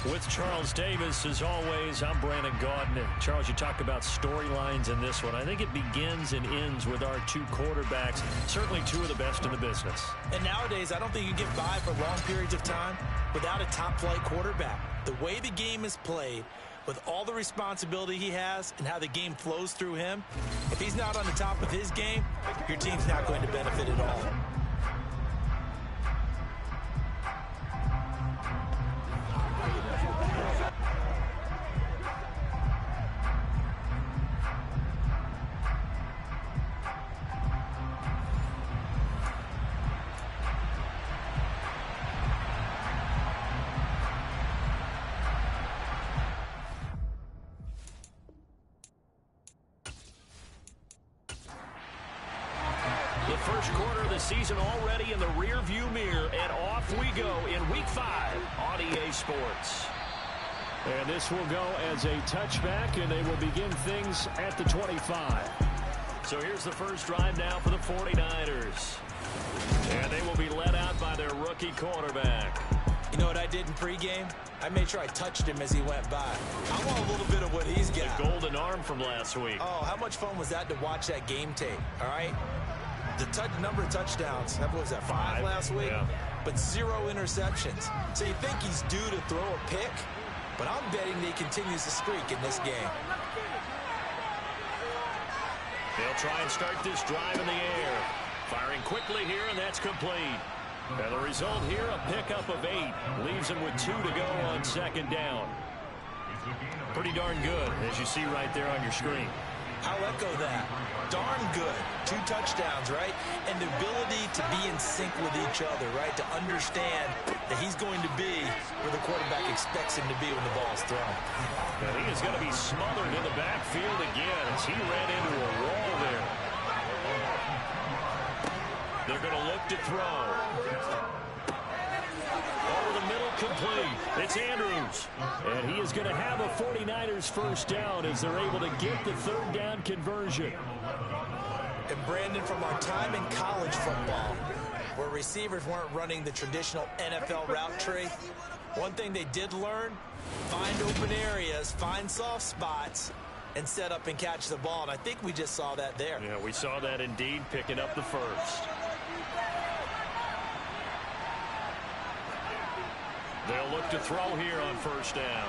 With Charles Davis, as always, I'm Brandon Gaudin. Charles, you talk about storylines in this one. I think it begins and ends with our two quarterbacks, certainly two of the best in the business. And nowadays, I don't think you can get by for long periods of time without a top-flight quarterback. The way the game is played, with all the responsibility he has and how the game flows through him, if he's not on the top of his game, your team's not going to benefit at all. First quarter of the season already in the rear-view mirror, and off we go in Week 5 on EA Sports. And this will go as a touchback, and they will begin things at the 25. So here's the first drive now for the 49ers. And they will be led out by their rookie quarterback. You know what I did in pregame? I made sure I touched him as he went by. I want a little bit of what he's got. The golden arm from last week. Oh, how much fun was that to watch that game tape, all right? The number of touchdowns, what was that, 5 last week? Yeah. But 0 interceptions. So you think he's due to throw a pick? But I'm betting that he continues the streak in this game. They'll try and start this drive in the air. Firing quickly here, and that's complete. And the result here, a pickup of 8. Leaves him with 2 to go on second down. Pretty darn good, as you see right there on your screen. I'll echo that. Darn good. 2 touchdowns, right? And the ability to be in sync with each other, right? To understand that he's going to be where the quarterback expects him to be when the ball's thrown. And he is going to be smothered in the backfield again as he ran into a wall there. They're going to look to throw. Over the middle, complete. It's Andrews. And he is going to have a 49ers first down as they're able to get the third down conversion. And Brandon, from our time in college football, where receivers weren't running the traditional NFL route tree, one thing they did learn, find open areas, find soft spots, and set up and catch the ball. And I think we just saw that there. Yeah, we saw that indeed, picking up the first. They'll look to throw here on first down.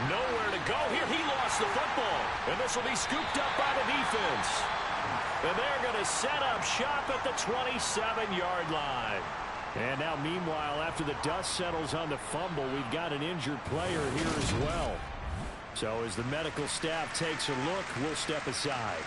Nowhere to go here. He lost the football. And this will be scooped up by the defense. And they're going to set up shop at the 27-yard line. And now, meanwhile, after the dust settles on the fumble, we've got an injured player here as well. So as the medical staff takes a look, we'll step aside.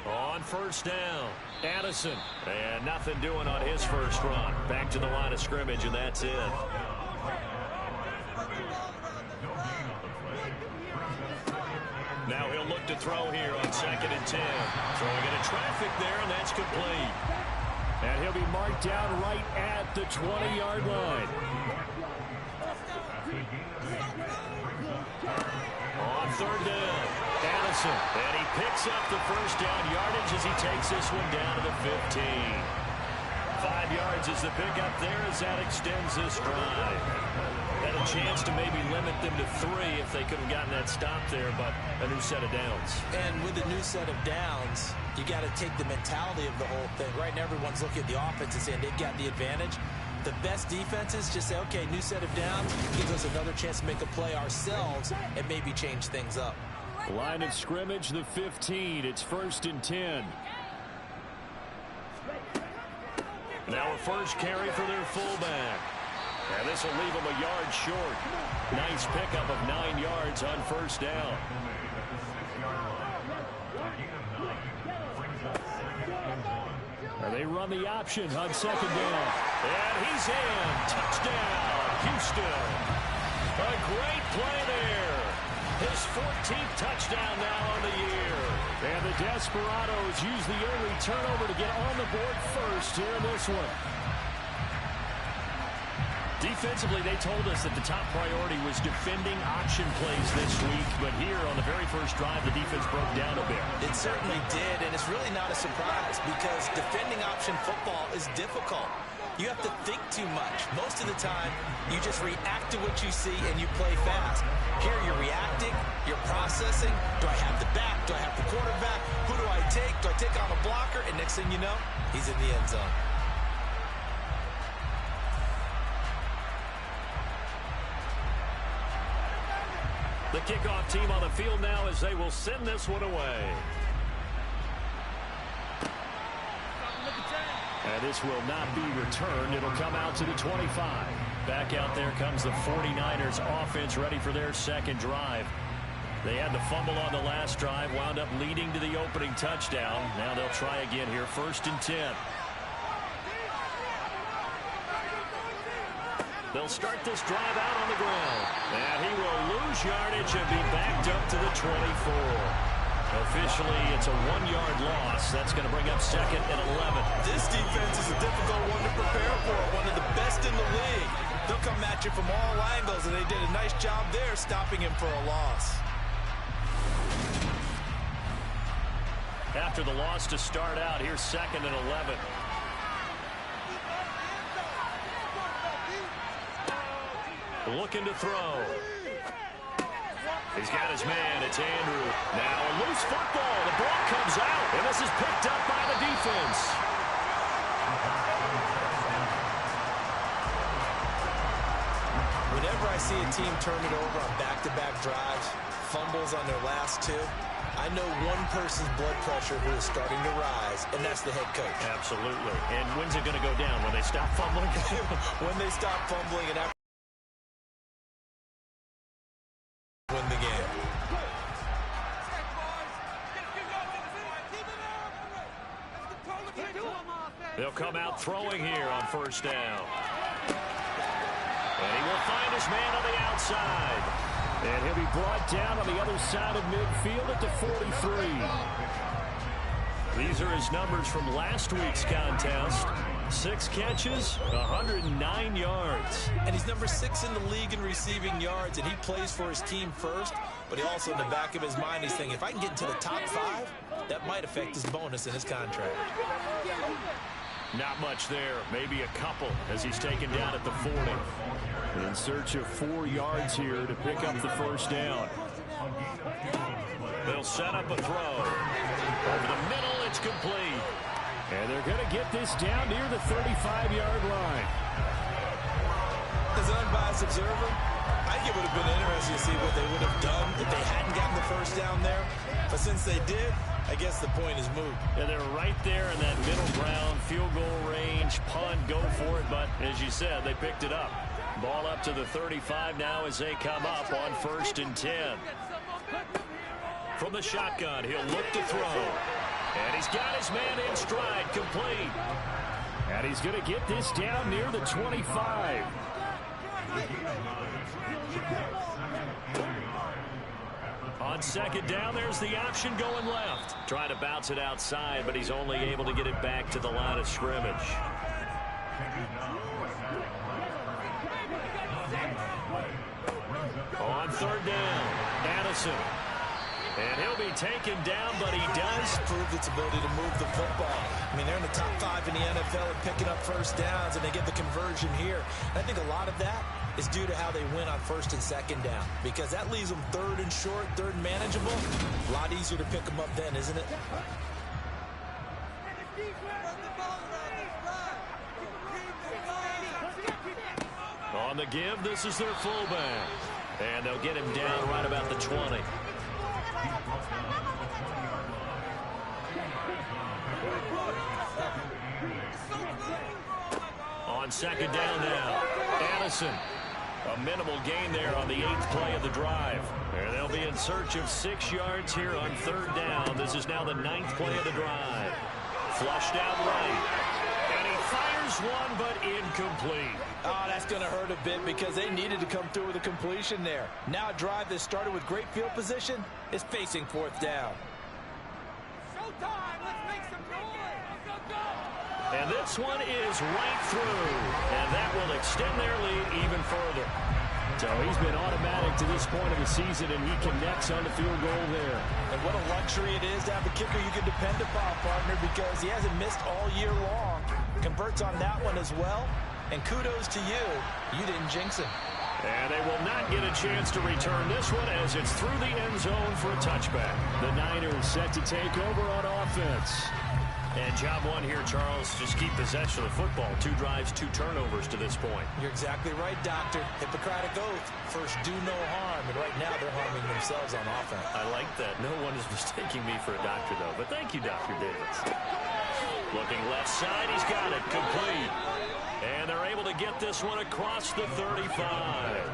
On first down, Addison. And nothing doing on his first run. Back to the line of scrimmage, and that's it. Now he'll look to throw here on 2nd and 10. Throwing into traffic there, and that's complete. And he'll be marked down right at the 20-yard line. On third down, Addison. And he picks up the first down yardage as he takes this one down to the 15. 5 yards is the pickup there as that extends this drive. Had a chance to maybe limit them to 3 if they could have gotten that stop there, but a new set of downs. And with a new set of downs, you got to take the mentality of the whole thing, right? And everyone's looking at the offense and saying they've got the advantage. The best defenses just say, okay, new set of downs, gives us another chance to make a play ourselves and maybe change things up. Line of scrimmage, the 15. It's 1st and 10. Now a first carry for their fullback. And this will leave them a yard short. Nice pickup of 9 yards on first down. And they run the option on 2nd down. And he's in. Touchdown, Houston. A great play there. His 14th touchdown now on the year. And the Desperados use the early turnover to get on the board first here in this one. Defensively, they told us that the top priority was defending option plays this week, but here on the very first drive, the defense broke down a bit. It certainly did, and it's really not a surprise because defending option football is difficult. You have to think too much. Most of the time, you just react to what you see and you play fast. Here you're reacting, you're processing. Do I have the back? Do I have the quarterback? Who do I take? Do I take on a blocker? And next thing you know, he's in the end zone. The kickoff team on the field now as they will send this one away. And this will not be returned. It'll come out to the 25. Back out there comes the 49ers offense ready for their second drive. They had the fumble on the last drive, wound up leading to the opening touchdown. Now they'll try again here, 1st and 10. They'll start this drive out on the ground. And he will lose yardage and be backed up to the 24. Officially, it's a 1-yard loss. That's going to bring up 2nd and 11. This defense is a difficult one to prepare for, one of the best in the league. They'll come at you from all angles, and they did a nice job there stopping him for a loss. After the loss to start out, here's 2nd and 11. Looking to throw. He's got his man. It's Andrew. Now a loose football. The ball comes out, and this is picked up by the defense. Whenever I see a team turn it over on back-to-back drives, fumbles on their last two, I know one person's blood pressure who is starting to rise, and that's the head coach. Absolutely. And when's it going to go down? When they stop fumbling? When they stop fumbling and after win the game. They'll come out throwing here on 1st down. And he will find his man on the outside. And he'll be brought down on the other side of midfield at the 43. These are his numbers from last week's contest. 6 catches, 109 yards. And he's number 6 in the league in receiving yards, and he plays for his team first. But he also, in the back of his mind, he's thinking, if I can get into the top 5, that might affect his bonus in his contract. Not much there, maybe a couple as he's taken down at the 40. In search of 4 yards here to pick up the 1st down. They'll set up a throw. Over the middle, it's complete. And they're going to get this down near the 35-yard line. As an unbiased observer, I think it would have been interesting to see what they would have done if they hadn't gotten the 1st down there. But since they did, I guess the point is moot. And they're right there in that middle ground, field goal range, punt, go for it. But as you said, they picked it up. Ball up to the 35 now as they come up on 1st and 10. From the shotgun, he'll look to throw. And he's got his man in stride, complete. And he's going to get this down near the 25. On 2nd down, there's the option going left. Trying to bounce it outside, but he's only able to get it back to the line of scrimmage. On 3rd down, Addison. And he'll be taken down, but he does prove its ability to move the football. I mean, they're in the top 5 in the NFL at picking up 1st downs, and they get the conversion here. And I think a lot of that is due to how they win on 1st and 2nd down, because that leaves them 3rd and short, 3rd and manageable. A lot easier to pick them up then, isn't it? On the give, this is their fullback. And they'll get him down right about the 20. On 2nd down now, Addison. A minimal gain there on the 8th play of the drive. And they'll be in search of 6 yards here on 3rd down. This is now the 9th play of the drive. Flushed out right. And he fires one, but incomplete. Oh, that's going to hurt a bit because they needed to come through with a completion there. Now a drive that started with great field position is facing 4th down. Showtime! Let's make some noise! Go, go, go! And this one is right through. And that will extend their lead even further. So he's been automatic to this point of the season, and he connects on the field goal there. And what a luxury it is to have a kicker you can depend upon, partner, because he hasn't missed all year long. Converts on that one as well. And kudos to you. You didn't jinx him. And they will not get a chance to return this one as it's through the end zone for a touchback. The Niners set to take over on offense. And job one here, Charles, just keep possession of the football. 2 drives, 2 turnovers to this point. You're exactly right, Doctor. Hippocratic oath. First, do no harm. And right now, they're harming themselves on offense. I like that. No one is mistaking me for a doctor, though. But thank you, Dr. Davis. Looking left side. He's got it. Complete. And they're able to get this one across the 35.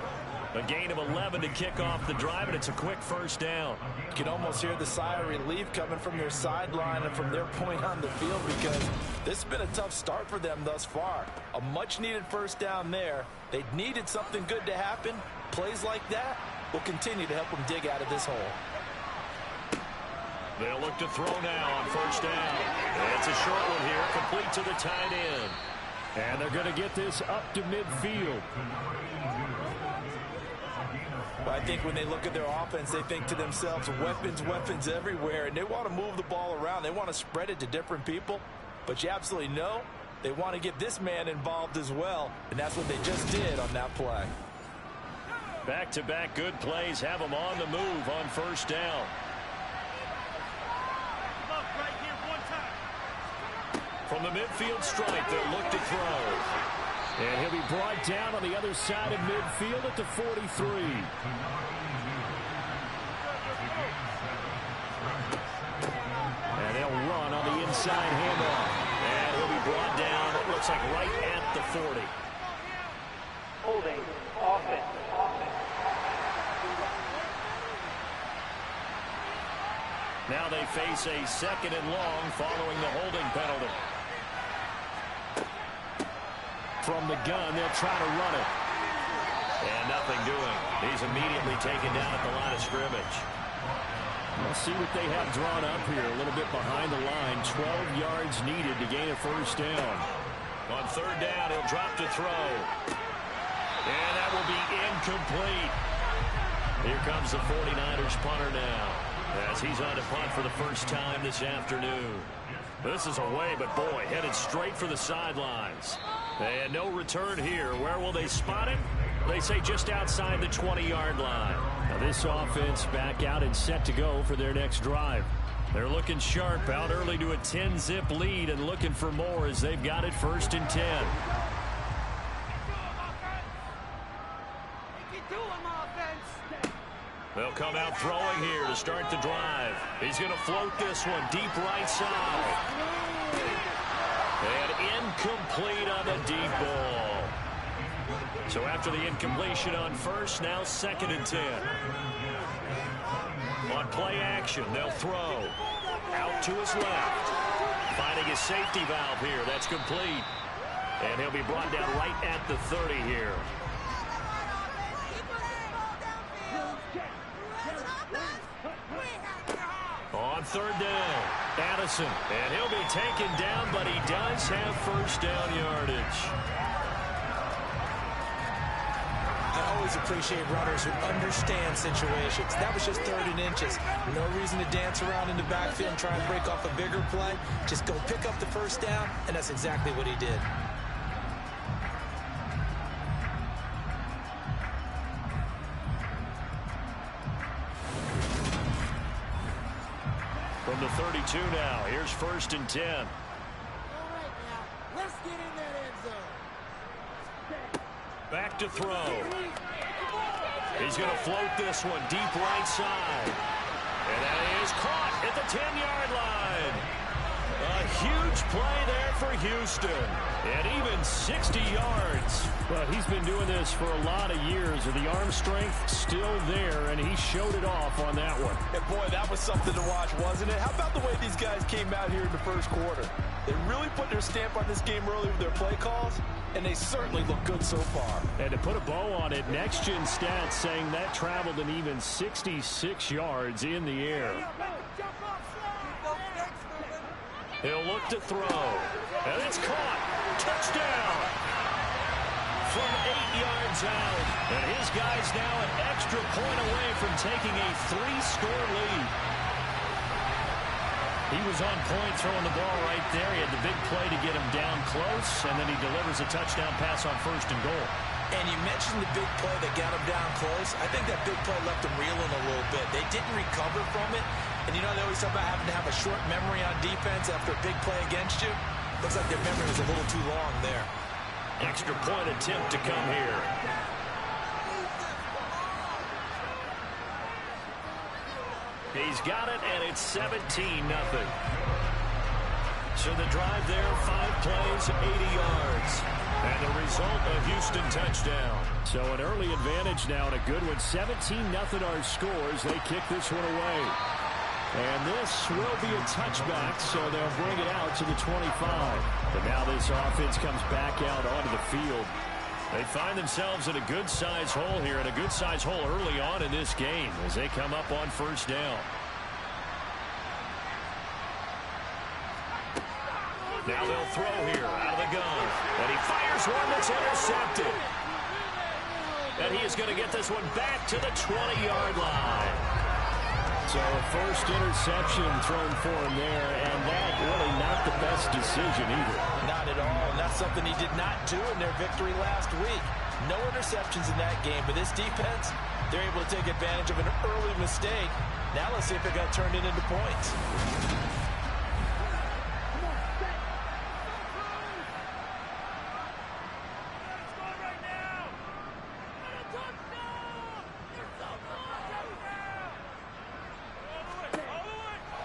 A gain of 11 to kick off the drive, and it's a quick first down. You can almost hear the sigh of relief coming from their sideline and from their point on the field, because this has been a tough start for them thus far. A much-needed first down there. They needed something good to happen. Plays like that will continue to help them dig out of this hole. They'll look to throw now on first down. It's a short one here, complete to the tight end. And they're going to get this up to midfield. I think when they look at their offense, they think to themselves, weapons, weapons everywhere, and they want to move the ball around. They want to spread it to different people, but you absolutely know they want to get this man involved as well, and that's what they just did on that play. Back-to-back good plays have them on the move on first down. From the midfield stripe, they'll look to throw. And he'll be brought down on the other side of midfield at the 43. And they'll run on the inside handoff. And he'll be brought down, it looks like right at the 40. Holding offense. Now they face a 2nd and long following the holding penalty. From the gun, they'll try to run it. And nothing doing. He's immediately taken down at the line of scrimmage. We'll see what they have drawn up here. A little bit behind the line. 12 yards needed to gain a first down. On 3rd down, he'll drop to throw. And that will be incomplete. Here comes the 49ers punter now, as he's on to punt for the first time this afternoon. This is away, but boy, headed straight for the sidelines. And no return here. Where will they spot him? They say just outside the 20-yard line. Now this offense back out and set to go for their next drive. They're looking sharp, out early to a 10-zip lead and looking for more as they've got it 1st and 10. They'll come out throwing here to start the drive. He's going to float this one deep right side. And incomplete on the deep ball. So after the incompletion on first, now 2nd and 10. On play action, they'll throw. Out to his left. Finding his safety valve here. That's complete. And he'll be brought down right at the 30 here. On 3rd down, Addison, and he'll be taken down, but he does have first down yardage. I always appreciate runners who understand situations. That was just 3rd and inches. No reason to dance around in the backfield and try and break off a bigger play. Just go pick up the first down, and that's exactly what he did. From the 32 now, here's 1st and 10. All right, now, let's get in that end zone. Back to throw. He's going to float this one deep right side. And that is caught at the 10-yard line. A huge play there for Houston. And even 60 yards. Well, he's been doing this for a lot of years. With the arm strength still there, and he showed it off on that one. And boy, that was something to watch, wasn't it? How about the way these guys came out here in the first quarter? They really put their stamp on this game early with their play calls, and they certainly look good so far. And to put a bow on it, Next Gen Stats saying that traveled an even 66 yards in the air. He'll look to throw. And it's caught. Touchdown. From 8 yards out. And his guy's now an extra point away from taking a 3-score lead. He was on point throwing the ball right there. He had the big play to get him down close, and then he delivers a touchdown pass on 1st and goal. And you mentioned the big play that got him down close. I think that big play left him reeling a little bit. They didn't recover from it. And you know they always talk about having to have a short memory on defense after a big play against you. Looks like their memory was a little too long there. Extra point attempt to come here. He's got it, and it's 17-0. So the drive there, 5 plays, 80 yards. And the result, a Houston touchdown. So an early advantage now, and a good one. 17-0 our scores. They kick this one away. And this will be a touchback, so they'll bring it out to the 25. But now this offense comes back out onto the field. They find themselves in a good-sized hole here, and a good-sized hole early on in this game as they come up on 1st down. Now they'll throw here out of the gun. And he fires one that's intercepted. And he is going to get this one back to the 20-yard line. So a first interception thrown for him there, and that really not the best decision either. Not at all, and that's something he did not do in their victory last week. No interceptions in that game, but this defense, they're able to take advantage of an early mistake. Now let's see if they're going to turn it into points.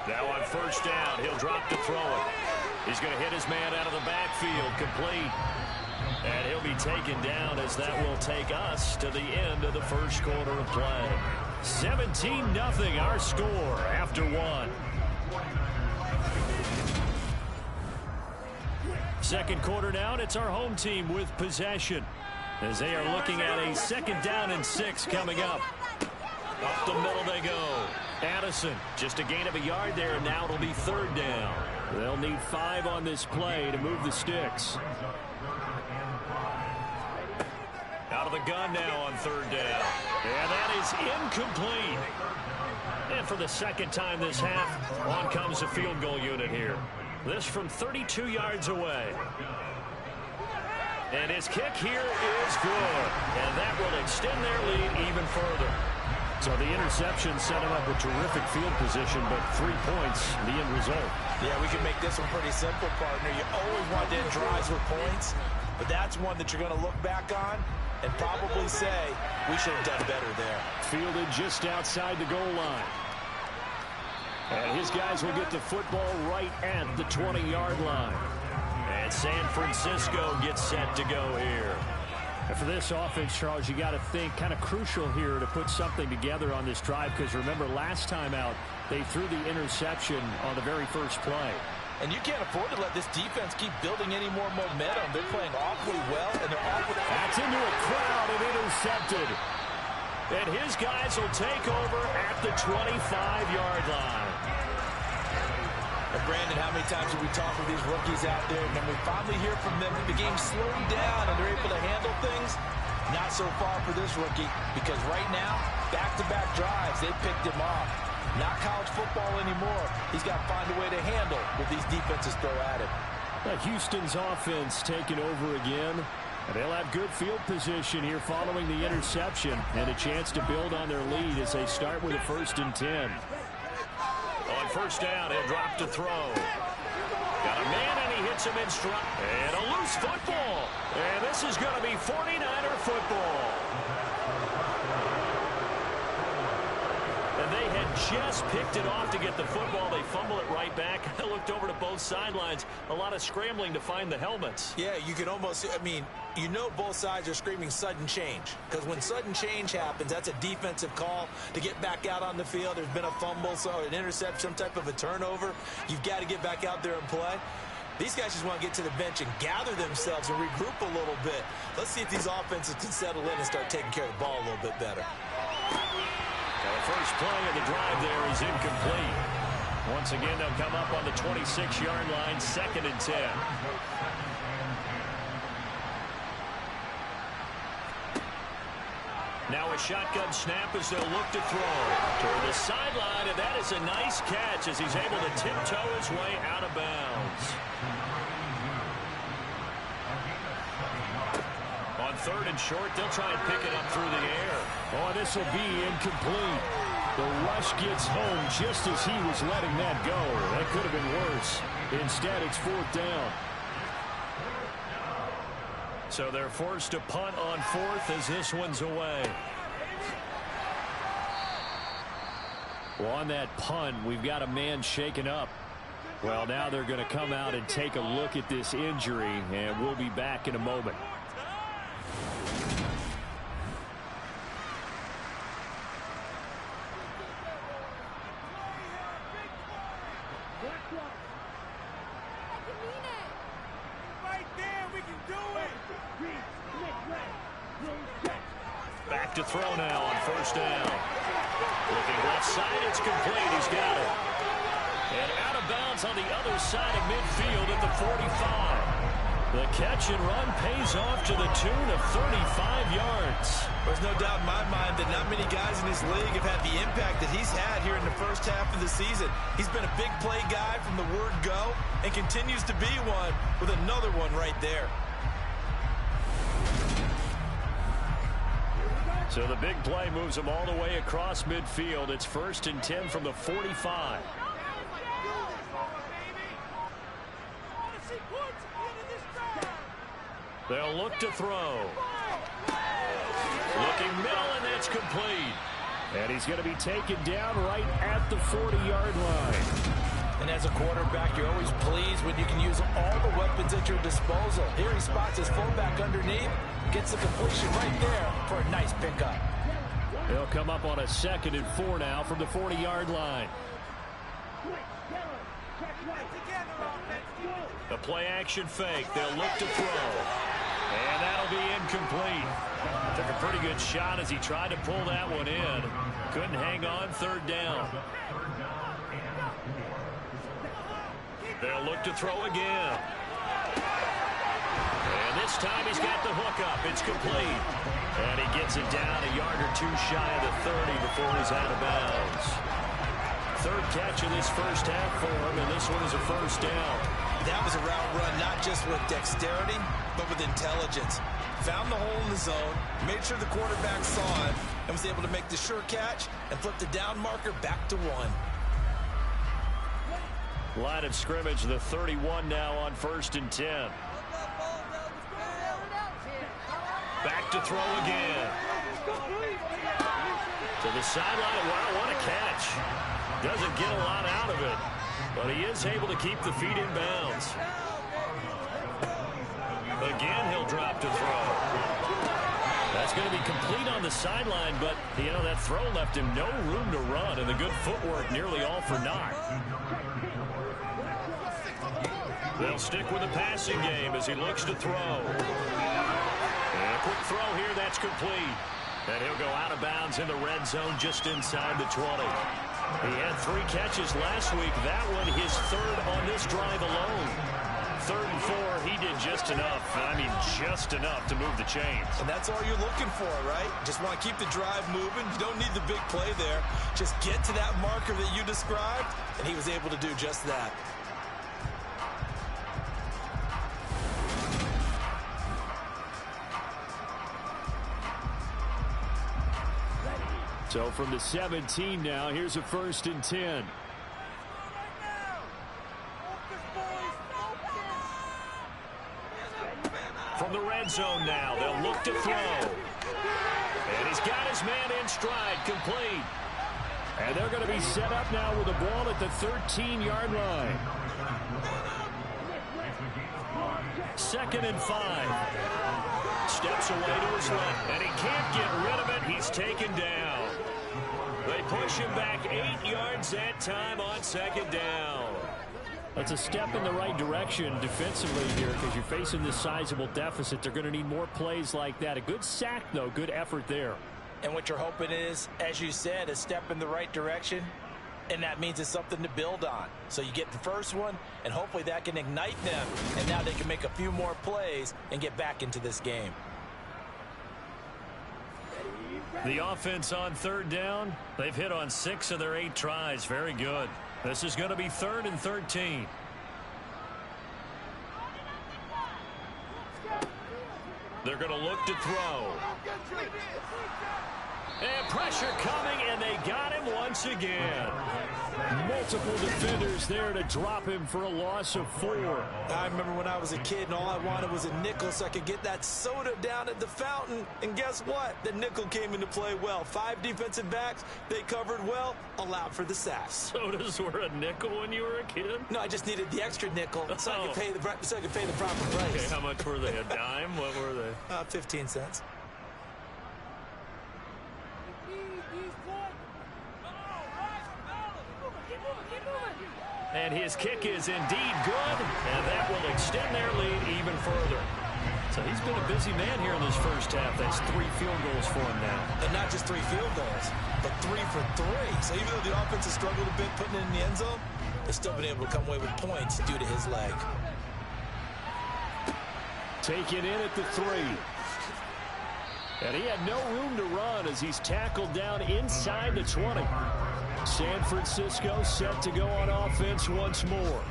Now on 1st down, he'll drop to throw it. He's going to hit his man out of the backfield, complete. And he'll be taken down as that will take us to the end of the 1st quarter of play. 17-0 our score after 1. 2nd quarter down, it's our home team with possession as they are looking at a 2nd down and 6 coming up. Up the middle they go. Addison, just a gain of a yard there, and now it'll be 3rd down. They'll need 5 on this play to move the sticks. Out of the gun now on 3rd down. And that is incomplete. And for the 2nd time this half, on comes the field goal unit here. This from 32 yards away. And his kick here is good. And that will extend their lead even further. So the interception set him up a terrific field position, but 3 points, the end result. Yeah, we can make this one pretty simple, partner. You always want to end drives with points, but that's one that you're going to look back on and probably say, we should have done better there. Fielded just outside the goal line. And his guys will get the football right at the 20-yard line. And San Francisco gets set to go here. And for this offense, Charles, you got to think kind of crucial here to put something together on this drive, because remember last time out they threw the interception on the very first play. And you can't afford to let this defense keep building any more momentum. They're playing awfully well, and they're awfully... That's into a crowd and intercepted. And his guys will take over at the 25-yard line. And Brandon, how many times have we talked with these rookies out there, and then we finally hear from them, the game's slowing down and they're able to handle things? Not so far for this rookie, because right now, back-to-back drives, they picked him off. Not college football anymore. He's got to find a way to handle what these defenses throw at him. Houston's offense taking over again. And they'll have good field position here following the interception and a chance to build on their lead as they start with a 1st and 10. On 1st down, he'll drop to throw. Got a man, and he hits him in stride. And a loose football. And this is going to be 49er football. And they had just picked it off to get the football. They fumble it right back. I looked over to both sidelines. A lot of scrambling to find the helmets. Yeah, you can almost, I mean, you know both sides are screaming sudden change. Because when sudden change happens, that's a defensive call to get back out on the field. There's been a fumble, so an interception, some type of a turnover. You've got to get back out there and play. These guys just want to get to the bench and gather themselves and regroup a little bit. Let's see if these offenses can settle in and start taking care of the ball a little bit better. The first play of the drive there is incomplete. Once again, they'll come up on the 26-yard line, 2nd and 10. Now a shotgun snap as they'll look to throw. Toward the sideline, and that is a nice catch as he's able to tiptoe his way out of bounds. On 3rd and short, they'll try and pick it up through the air. Oh, this will be incomplete. The rush gets home just as he was letting that go. That could have been worse. Instead, it's 4th down. So they're forced to punt on 4th as this one's away. Well, on that punt, we've got a man shaken up. Well, now they're going to come out and take a look at this injury, and we'll be back in a moment. Back to throw now on 1st down. Looking left side, it's complete. He's got it. And out of bounds on the other side of midfield at the 45. The catch and run pays off to the tune of 35 yards. There's no doubt in my mind that not many guys in this league have had the impact that he's had here in the first half of the season. He's been a big play guy from the word go and continues to be one with another one right there. So the big play moves them all the way across midfield. It's 1st and 10 from the 45. They'll look to throw. Looking middle, and that's complete. And he's going to be taken down right at the 40-yard line. And as a quarterback, you're always pleased when you can use all the weapons at your disposal. Here he spots his fullback underneath, gets the completion right there for a nice pickup. They'll come up on a 2nd and 4 now from the 40-yard line. The play-action fake. They'll look to throw. And that'll be incomplete. Took a pretty good shot as he tried to pull that one in. Couldn't hang on 3rd down. They'll look to throw again. And this time he's got the hook up. It's complete. And he gets it down a yard or two shy of the 30 before he's out of bounds. 3rd catch of this first half for him, and this one is a 1st down. That was a route run not just with dexterity, but with intelligence. Found the hole in the zone, made sure the quarterback saw it, and was able to make the sure catch and flip the down marker back to 1. Line of scrimmage, the 31 now on 1st and 10. Back to throw again. To the sideline. Wow, what a catch. Doesn't get a lot out of it, but he is able to keep the feet in bounds. Again, he'll drop to throw. That's going to be complete on the sideline, but, you know, that throw left him no room to run, and the good footwork nearly all for naught. They'll stick with the passing game as he looks to throw. And a quick throw here, that's complete. And he'll go out of bounds in the red zone just inside the 20. He had 3 catches last week. That one his 3rd on this drive alone. 3rd and 4, he did just enough. I mean, just enough to move the chains. And that's all you're looking for, right? Just want to keep the drive moving. You don't need the big play there. Just get to that marker that you described, and he was able to do just that. So from the 17 now, here's a 1st and 10. From the red zone now, they'll look to throw. And he's got his man in stride, complete. And they're going to be set up now with the ball at the 13-yard line. 2nd and 5. Steps away to his left, and he can't get rid of it. He's taken down. They push him back 8 yards that time on 2nd down. That's a step in the right direction defensively here because you're facing this sizable deficit. They're going to need more plays like that. A good sack, though. Good effort there. And what you're hoping is, as you said, a step in the right direction. and that means it's something to build on. So you get the first one, and hopefully that can ignite them, and now they can make a few more plays and get back into this game. The offense on third down, they've hit on 6 of their 8 tries. Very good. This is going to be 3rd and 13. They're going to look to throw. And pressure coming, and they got him once again. Multiple defenders there to drop him for a loss of 4. I remember when I was a kid and all I wanted was a nickel so I could get that soda down at the fountain. And guess what? The nickel came into play well. 5 defensive backs, they covered well, allowed for the sack. Sodas were a nickel when you were a kid? No, I just needed the extra nickel so I could pay the proper price. Okay, how much were they? A dime? What were they? 15 cents. And his kick is indeed good, and that will extend their lead even further. So he's been a busy man here in this first half. That's 3 field goals for him now. And not just 3 field goals, but 3 for 3. So even though the offense has struggled a bit putting it in the end zone, they've still been able to come away with points due to his leg. Taken in at the 3. And he had no room to run as he's tackled down inside the 20. San Francisco set to go on offense once more.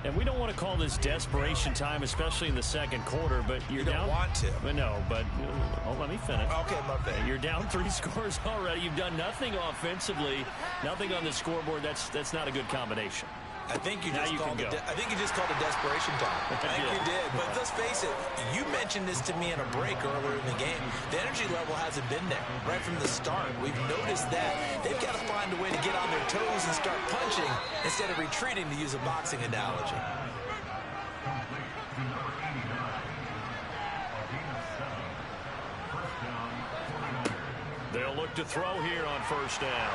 And we don't want to call this desperation time, especially in the second quarter, but you're down. You don't want to. But no, but let me finish. Okay, my bad. You're down 3 scores already. You've done nothing offensively, nothing on the scoreboard. That's not a good combination. I think you just called it desperation time. I think you did. But let's face it, you mentioned this to me in a break earlier in the game. The energy level hasn't been there right from the start. We've noticed that. They've got to find a way to get on their toes and start punching instead of retreating, to use a boxing analogy. They'll look to throw here on first down.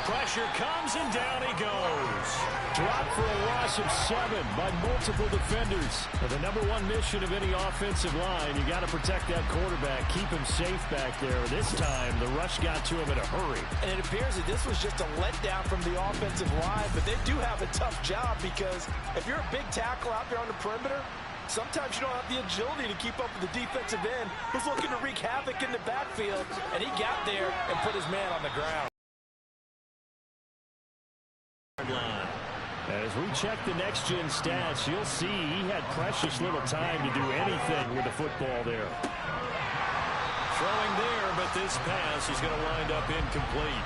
Pressure comes, and down he goes. Dropped for a loss of 7 by multiple defenders. The number 1 mission of any offensive line, you got to protect that quarterback, keep him safe back there. This time, the rush got to him in a hurry. And it appears that this was just a letdown from the offensive line, but they do have a tough job because if you're a big tackle out there on the perimeter, sometimes you don't have the agility to keep up with the defensive end who's looking to wreak havoc in the backfield, and he got there and put his man on the ground. As we check the next-gen stats, you'll see he had precious little time to do anything with the football there. Throwing there, but this pass is going to wind up incomplete.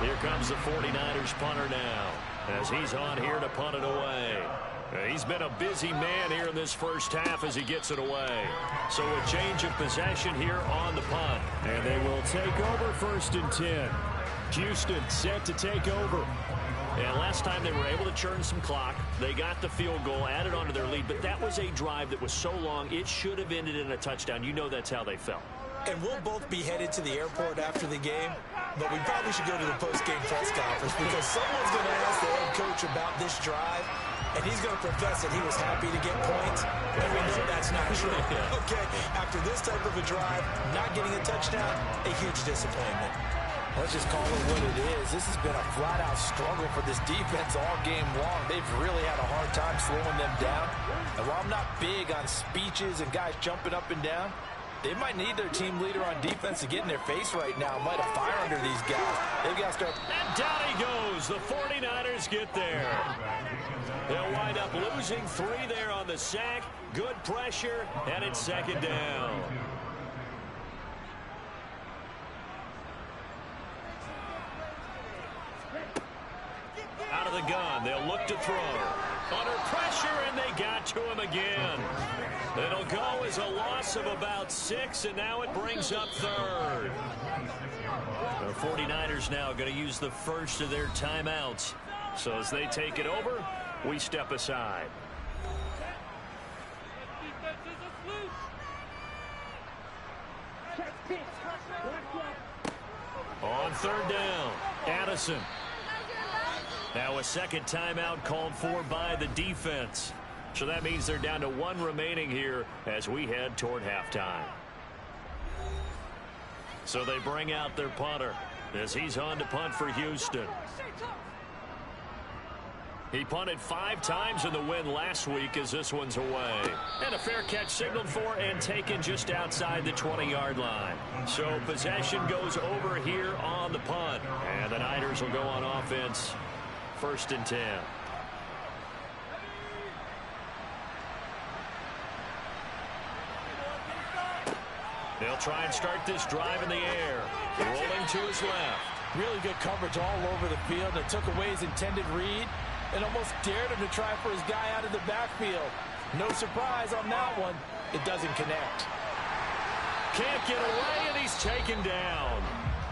Here comes the 49ers punter now, as he's on here to punt it away. He's been a busy man here in this first half as he gets it away. So a change of possession here on the punt. And they will take over 1st and 10. Houston set to take over. And last time they were able to churn some clock. They got the field goal, added on to their lead, but that was a drive that was so long, it should have ended in a touchdown. You know that's how they felt. And we'll both be headed to the airport after the game, but we probably should go to the post-game press conference because someone's going to ask the head coach about this drive, and he's going to profess that he was happy to get points, and we know that's not true. Okay, after this type of a drive, not getting a touchdown, a huge disappointment. Let's just call it what it is. This has been a flat-out struggle for this defense all game long. They've really had a hard time slowing them down. And while I'm not big on speeches and guys jumping up and down, they might need their team leader on defense to get in their face right now, light a fire under these guys. They've got to start. And down he goes. The 49ers get there. They'll wind up losing 3 there on the sack. Good pressure, and it's 2nd down. Out of the gun, they'll look to throw. Under pressure, and they got to him again. It'll go as a loss of about 6, and now it brings up 3rd. The 49ers now going to use the first of their timeouts. So as they take it over, we step aside. On 3rd down, Addison. Now a 2nd timeout called for by the defense. So that means they're down to 1 remaining here as we head toward halftime. So they bring out their punter. as he's on to punt for Houston. He punted 5 times in the win last week as this one's away. And a fair catch signaled for and taken just outside the 20-yard line. So possession goes over here on the punt. And the Niners will go on offense. 1st and 10. They'll try and start this drive in the air. Rolling to his left. Really good coverage all over the field. It took away his intended read and almost dared him to try for his guy out of the backfield. No surprise on that one. It doesn't connect. Can't get away, and he's taken down.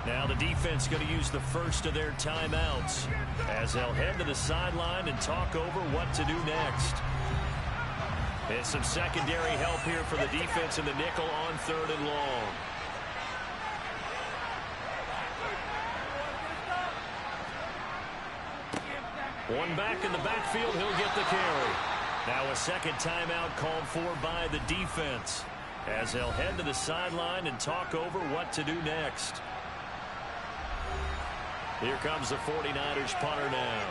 Now the defense going to use the first of their timeouts as they'll head to the sideline and talk over what to do next. And some secondary help here for the defense in the nickel on 3rd and long. One back in the backfield, he'll get the carry. Now a second timeout called for by the defense as they'll head to the sideline and talk over what to do next. Here comes the 49ers punter now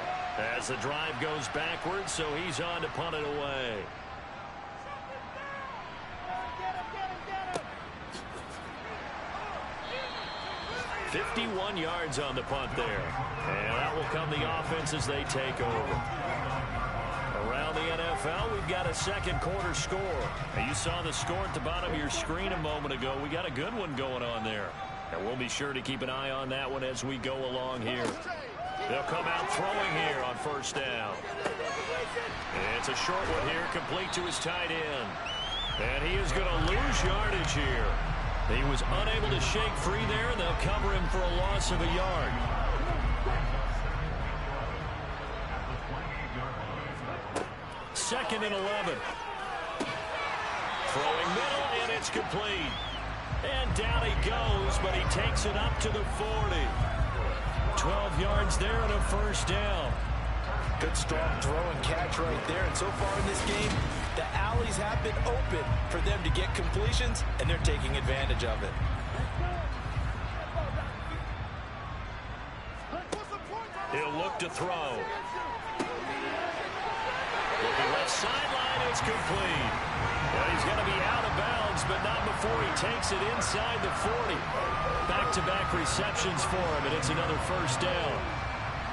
as the drive goes backwards, so he's on to punt it away. "51 yards on the punt there. And that will come the offense as they take over. Around the NFL, we've got a second quarter score. And you saw the score at the bottom of your screen a moment ago. We got a good one going on there. And we'll be sure to keep an eye on that one as we go along here. They'll come out throwing here on 1st down. And it's a short one here, complete to his tight end. And he is going to lose yardage here. He was unable to shake free there, and they'll cover him for a loss of a yard. Second and 11. Throwing middle, and it's complete. And down he goes, but he takes it up to the 40. 12 yards there and a 1st down. Good strong throw and catch right there. And so far in this game, the alleys have been open for them to get completions, and they're taking advantage of it. He'll look to throw. Looking left sideline, it's complete. Well, he's going to be out of bounds, but not before he takes it inside the 40. Back-to-back receptions for him, and it's another 1st down.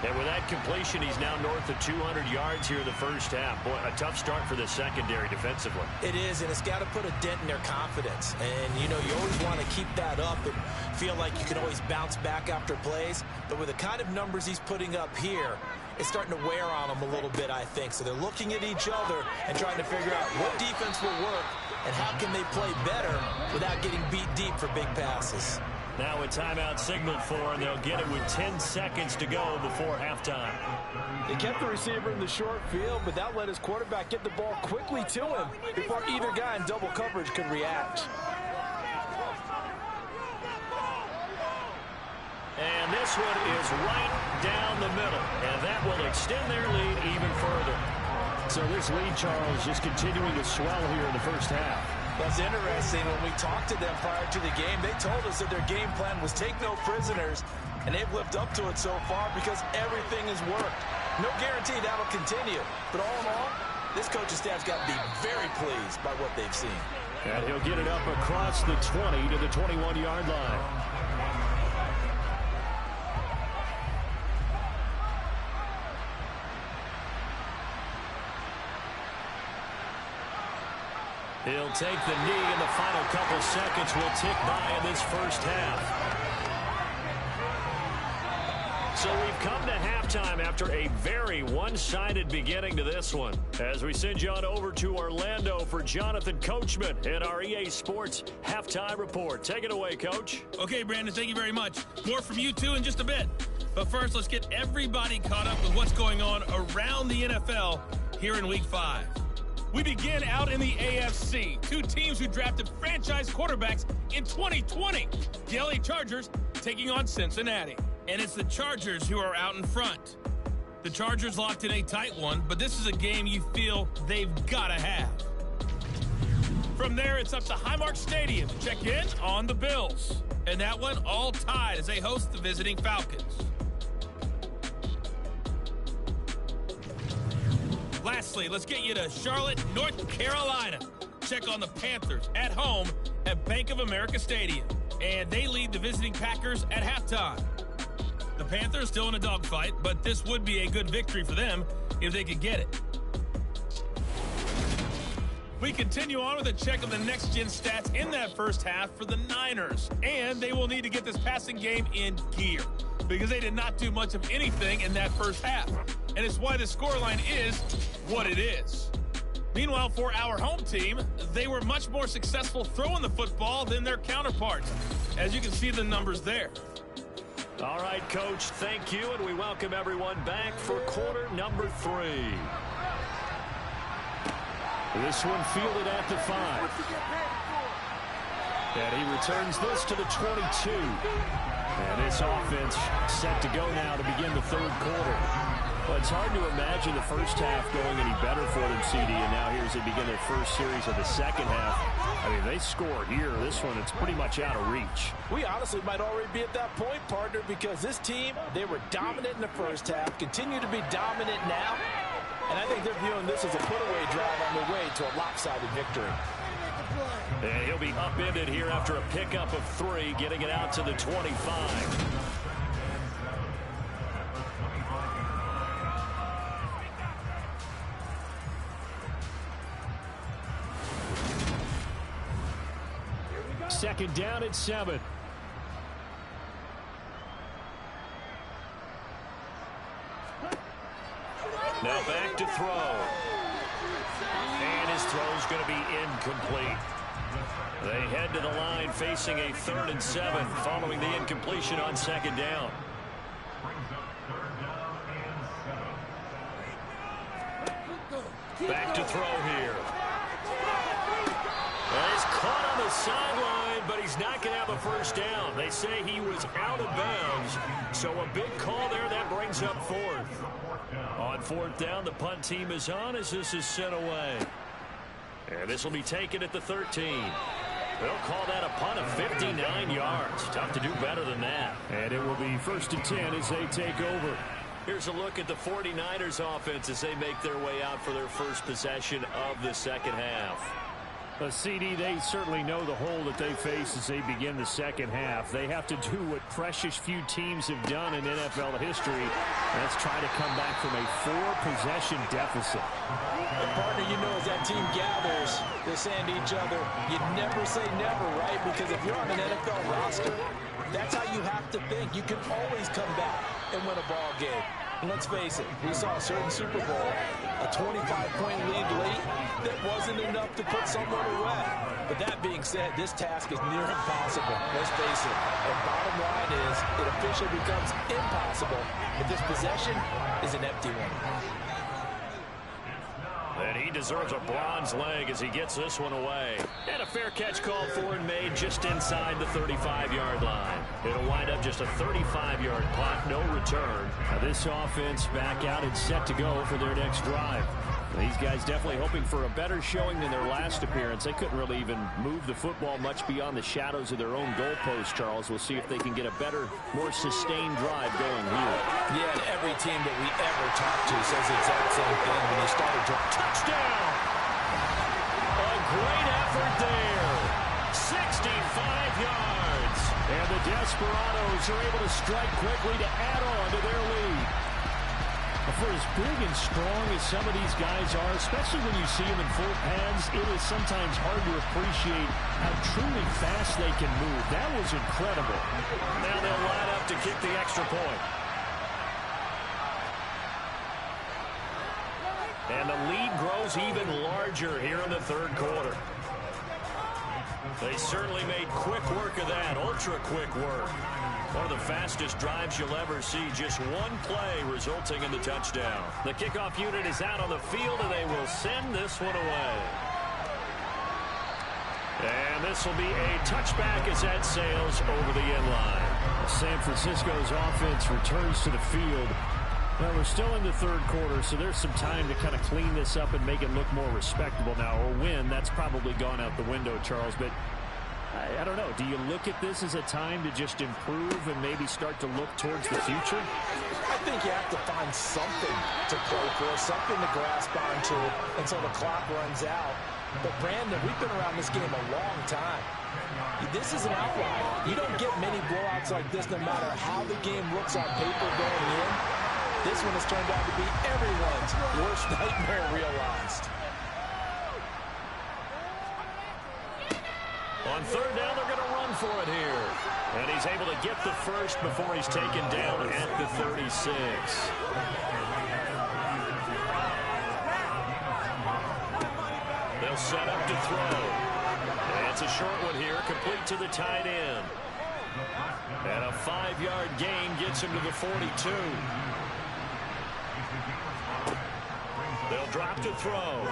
And with that completion, he's now north of 200 yards here in the 1st half. Boy, a tough start for the secondary defensively. It is, and it's got to put a dent in their confidence. And, you know, you always want to keep that up and feel like you can always bounce back after plays. But with the kind of numbers he's putting up here, it's starting to wear on them a little bit, I think. So they're looking at each other and trying to figure out what defense will work and how can they play better without getting beat deep for big passes. Now a timeout signaled for, and they'll get it with 10 seconds to go before halftime. They kept the receiver in the short field, but that let his quarterback get the ball quickly to him before either guy in double coverage could react. And this one is right down the middle, and that will extend their lead even further. So this lead, Charles, just continuing to swell here in the 1st half. That's interesting. When we talked to them prior to the game, they told us that their game plan was take no prisoners, and they've lived up to it so far because everything has worked. No guarantee that'll continue. But all in all, this coaching staff's got to be very pleased by what they've seen. And he'll get it up across the 20 to the 21-yard line. He'll take the knee, and the final couple seconds will tick by in this 1st half. So we've come to halftime after a very one-sided beginning to this one. As we send you on over to Orlando for Jonathan Coachman in our EA Sports Halftime Report. Take it away, Coach. Okay, Brandon, thank you very much. More from you, too, in just a bit. But first, let's get everybody caught up with what's going on around the NFL here in Week 5. We begin out in the AFC. 2 teams who drafted franchise quarterbacks in 2020. The LA Chargers taking on Cincinnati. And it's the Chargers who are out in front. The Chargers locked in a tight one, but this is a game you feel they've got to have. From there, it's up to Highmark Stadium to check in on the Bills. And that one all tied as they host the visiting Falcons. Lastly, let's get you to Charlotte, North Carolina. Check on the Panthers at home at Bank of America Stadium. And they lead the visiting Packers at halftime. The Panthers still in a dogfight, but this would be a good victory for them if they could get it. We continue on with a check of the next-gen stats in that first half for the Niners. And they will need to get this passing game in gear because they did not do much of anything in that first half. And it's why the scoreline is what it is. Meanwhile, for our home team, they were much more successful throwing the football than their counterparts. As you can see the numbers there. All right, Coach, thank you, and we welcome everyone back for quarter number 3. This one fielded at the 5. And he returns this to the 22. And this offense set to go now to begin the third quarter. Well, it's hard to imagine the first half going any better for them, CD, and now here as they begin their first series of the second half. I mean, they score here. This one, it's pretty much out of reach. We honestly might already be at that point, partner, because this team, they were dominant in the first half, continue to be dominant now, and I think they're viewing this as a put-away drive on their way to a lopsided victory. And he'll be upended here after a pickup of 3, getting it out to the 25. Second down at 7. Now back to throw. And his throw's going to be incomplete. They head to the line facing a 3rd and 7 following the incompletion on second down. Back to throw here. Well, he's caught on the sideline, but he's not going to have a first down. They say he was out of bounds, so a big call there. That brings up 4th. On 4th down, the punt team is on as this is sent away. And this will be taken at the 13. They'll call that a punt of 59 yards. Tough to do better than that. And it will be 1st and 10 as they take over. Here's a look at the 49ers offense as they make their way out for their first possession of the second half. CD, they certainly know the hole that they face as they begin the second half. They have to do what precious few teams have done in NFL history. Let's try to come back from a 4-possession deficit. And partner, you know, as that team gathers, they're saying to each other, you never say never, right? Because if you're on an NFL roster, that's how you have to think. You can always come back and win a ball game. And let's face it, we saw a certain Super Bowl, a 25-point lead late that wasn't enough to put someone away. But that being said, this task is near impossible. Let's face it. And bottom line is, it officially becomes impossible if this possession is an empty one. And he deserves a bronze leg as he gets this one away. And a fair catch called for and made just inside the 35-yard line. It'll wind up just a 35-yard punt, no return. Now this offense back out and set to go for their next drive. These guys definitely hoping for a better showing than their last appearance. They couldn't really even move the football much beyond the shadows of their own goalpost, Charles. We'll see if they can get a better, more sustained drive going here. Yeah, and every team that we ever talk to says the exact same thing when you start a drive. Touchdown! A great effort there. 65 yards. And the Desperados are able to strike quickly to add on to their lead. For as big and strong as some of these guys are, especially when you see them in full pads, it is sometimes hard to appreciate how truly fast they can move. That was incredible. Now they'll line up to kick the extra point. And the lead grows even larger here in the third quarter. They certainly made quick work of that, ultra-quick work. One of the fastest drives you'll ever see. Just one play resulting in the touchdown. The kickoff unit is out on the field, and they will send this one away. And this will be a touchback as that sails over the end line. San Francisco's offense returns to the field. Well, we're still in the third quarter, so there's some time to kind of clean this up and make it look more respectable now. Or win, that's probably gone out the window, Charles. But I don't know. Do you look at this as a time to just improve and maybe start to look towards the future? I think you have to find something to play for, something to grasp onto until the clock runs out. But, Brandon, we've been around this game a long time. This is an outlier. You don't get many blowouts like this no matter how the game looks on paper going in. This one has turned out to be everyone's worst nightmare realized. On third down, they're going to run for it here. And he's able to get the first before he's taken down at the 36. They'll set up to throw. It's a short one here, complete to the tight end. And a 5-yard gain gets him to the 42. They'll drop to throw.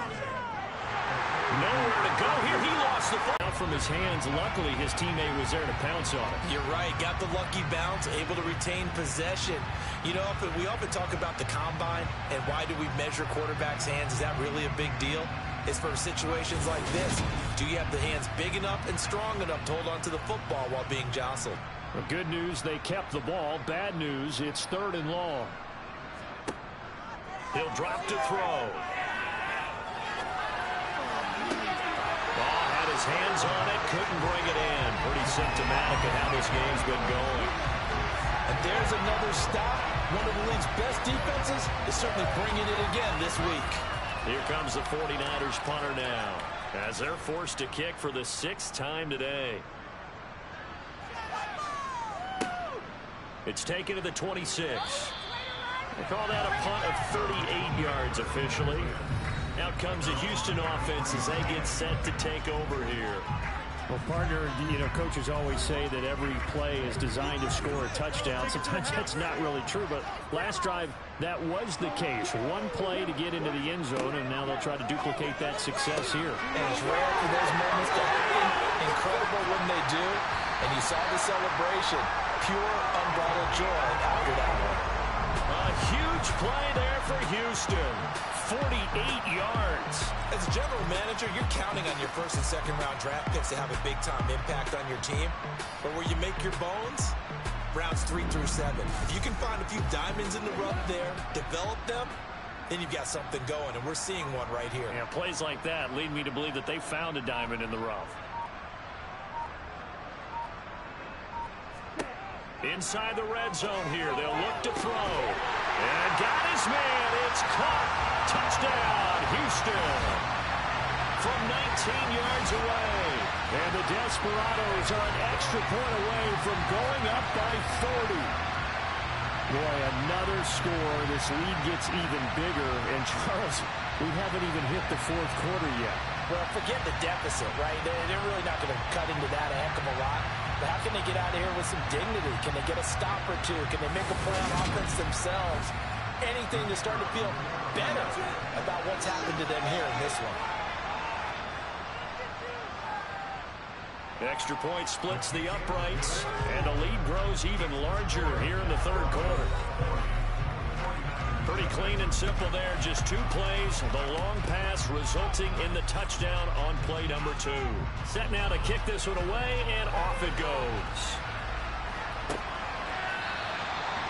Nowhere to go here. He lost the ball from his hands. Luckily, his teammate was there to pounce on it. You're right. Got the lucky bounce, able to retain possession. You know, we often talk about the combine and why do we measure quarterbacks' hands. Is that really a big deal? It's for situations like this. Do you have the hands big enough and strong enough to hold on to the football while being jostled? Well, good news, they kept the ball. Bad news, it's 3rd and long. He'll drop to throw. Had his hands on it, couldn't bring it in. Pretty symptomatic of how this game's been going. And there's another stop. One of the league's best defenses is certainly bringing it again this week. Here comes the 49ers punter now, as they're forced to kick for the 6th time today. It's taken to the 26. They call that a punt of 38 yards officially. Out comes the Houston offense as they get set to take over here. Well, partner, you know, coaches always say that every play is designed to score a touchdown. Sometimes that's not really true, but last drive, that was the case. One play to get into the end zone, and now they'll try to duplicate that success here. And it's rare for those moments to happen. Incredible when they do. And you saw the celebration. Pure, unbridled joy after that one. A huge play there for Houston. 48 yards. As a general manager, you're counting on your first and second round draft picks to have a big-time impact on your team. But where you make your bones, rounds 3 through 7. If you can find a few diamonds in the rough there, develop them, then you've got something going, and we're seeing one right here. Yeah, plays like that lead me to believe that they found a diamond in the rough. Inside the red zone here, they'll look to throw. And got his man. It's caught. Touchdown, Houston. From 19 yards away. And the Desperados are an extra point away from going up by 40. Boy, another score. This lead gets even bigger. And, Charles, we haven't even hit the 4th quarter yet. Well, forget the deficit, right? They're really not going to cut into that a heck of a lot. But how can they get out of here with some dignity? Can they get a stop or two? Can they make a play on offense themselves? Anything to start to feel better about what's happened to them here in this one. Extra point splits the uprights, and the lead grows even larger here in the 3rd quarter. Pretty clean and simple there. Just 2 plays. The long pass resulting in the touchdown on play number 2. Set now to kick this one away, and off it goes.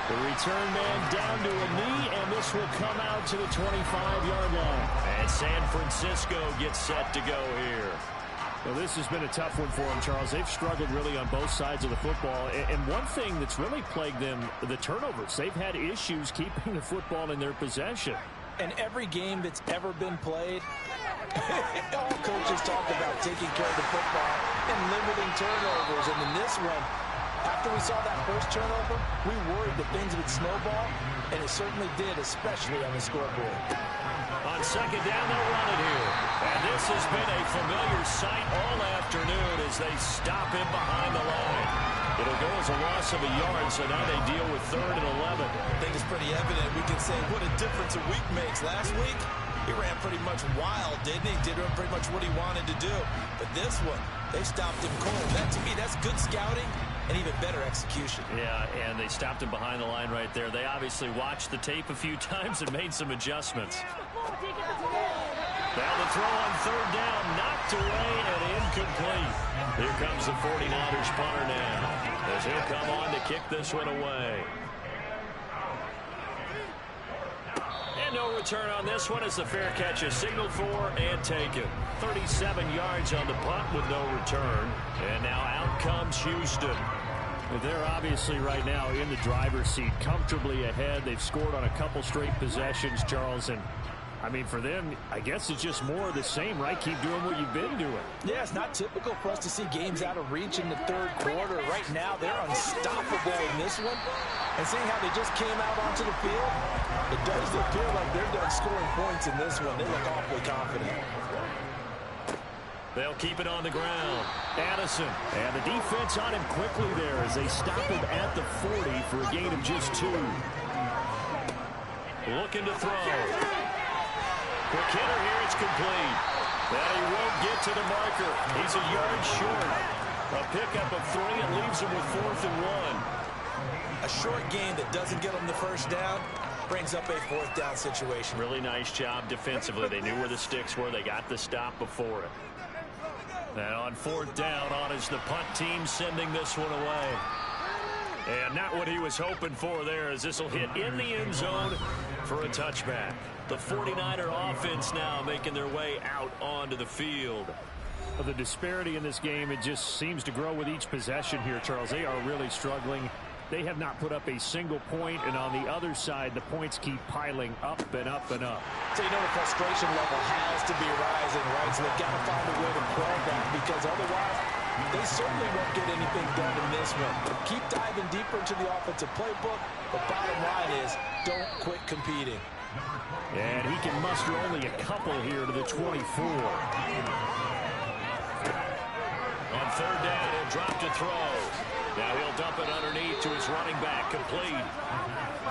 The return man down to a knee, and this will come out to the 25-yard line. And San Francisco gets set to go here. Well, this has been a tough one for them, Charles. They've struggled really on both sides of the football. And one thing that's really plagued them, the turnovers. They've had issues keeping the football in their possession. And every game that's ever been played, all coaches talk about taking care of the football and limiting turnovers. And in this one, after we saw that first turnover, we worried that things would snowball, and it certainly did, especially on the scoreboard. On second down, they'll run it here. And this has been a familiar sight all afternoon as they stop him behind the line. It'll go as a loss of a yard, so now they deal with 3rd and 11. I think it's pretty evident. We can say what a difference a week makes. Last week, he ran pretty much wild, didn't he? Did pretty much what he wanted to do. But this one, they stopped him cold. That, to me, that's good scouting and even better execution. Yeah, and they stopped him behind the line right there. They obviously watched the tape a few times and made some adjustments. Now the throw on third down, knocked away and incomplete. Here comes the 49ers punter now, as he'll come on to kick this one away. And no return on this one as the fair catch is signaled for and taken. 37 yards on the punt with no return. And now out comes Houston. They're obviously right now in the driver's seat, comfortably ahead. They've scored on a couple straight possessions, Charles, and I mean, for them, I guess it's just more of the same, right? Keep doing what you've been doing. Yeah, it's not typical for us to see games out of reach in the third quarter. Right now, they're unstoppable in this one. And seeing how they just came out onto the field, it does appear like they're done scoring points in this one. They look awfully confident. They'll keep it on the ground. Addison, and the defense on him quickly there as they stop him at the 40 for a gain of just 2. Looking to throw. Quick hitter here, it's complete. And he won't get to the marker. He's a yard short. A pickup of 3 and leaves him with 4th and 1. A short gain that doesn't get them the first down brings up a 4th down situation. Really nice job defensively. They knew where the sticks were. They got the stop before it. And on 4th down, on is the punt team sending this one away. And not what he was hoping for there, as this will hit in the end zone for a touchback. The 49er offense now making their way out onto the field. The disparity in this game, it just seems to grow with each possession here, Charles. They are really struggling. They have not put up a single point, and on the other side, the points keep piling up and up and up. So you know the frustration level has to be rising, right? So they've got to find a way to quell that, because otherwise they certainly won't get anything done in this one. Keep diving deeper into the offensive playbook, but bottom line is don't quit competing. And he can muster only a couple here to the 24. On 3rd down, he'll drop to throw. Now he'll dump it underneath to his running back, complete.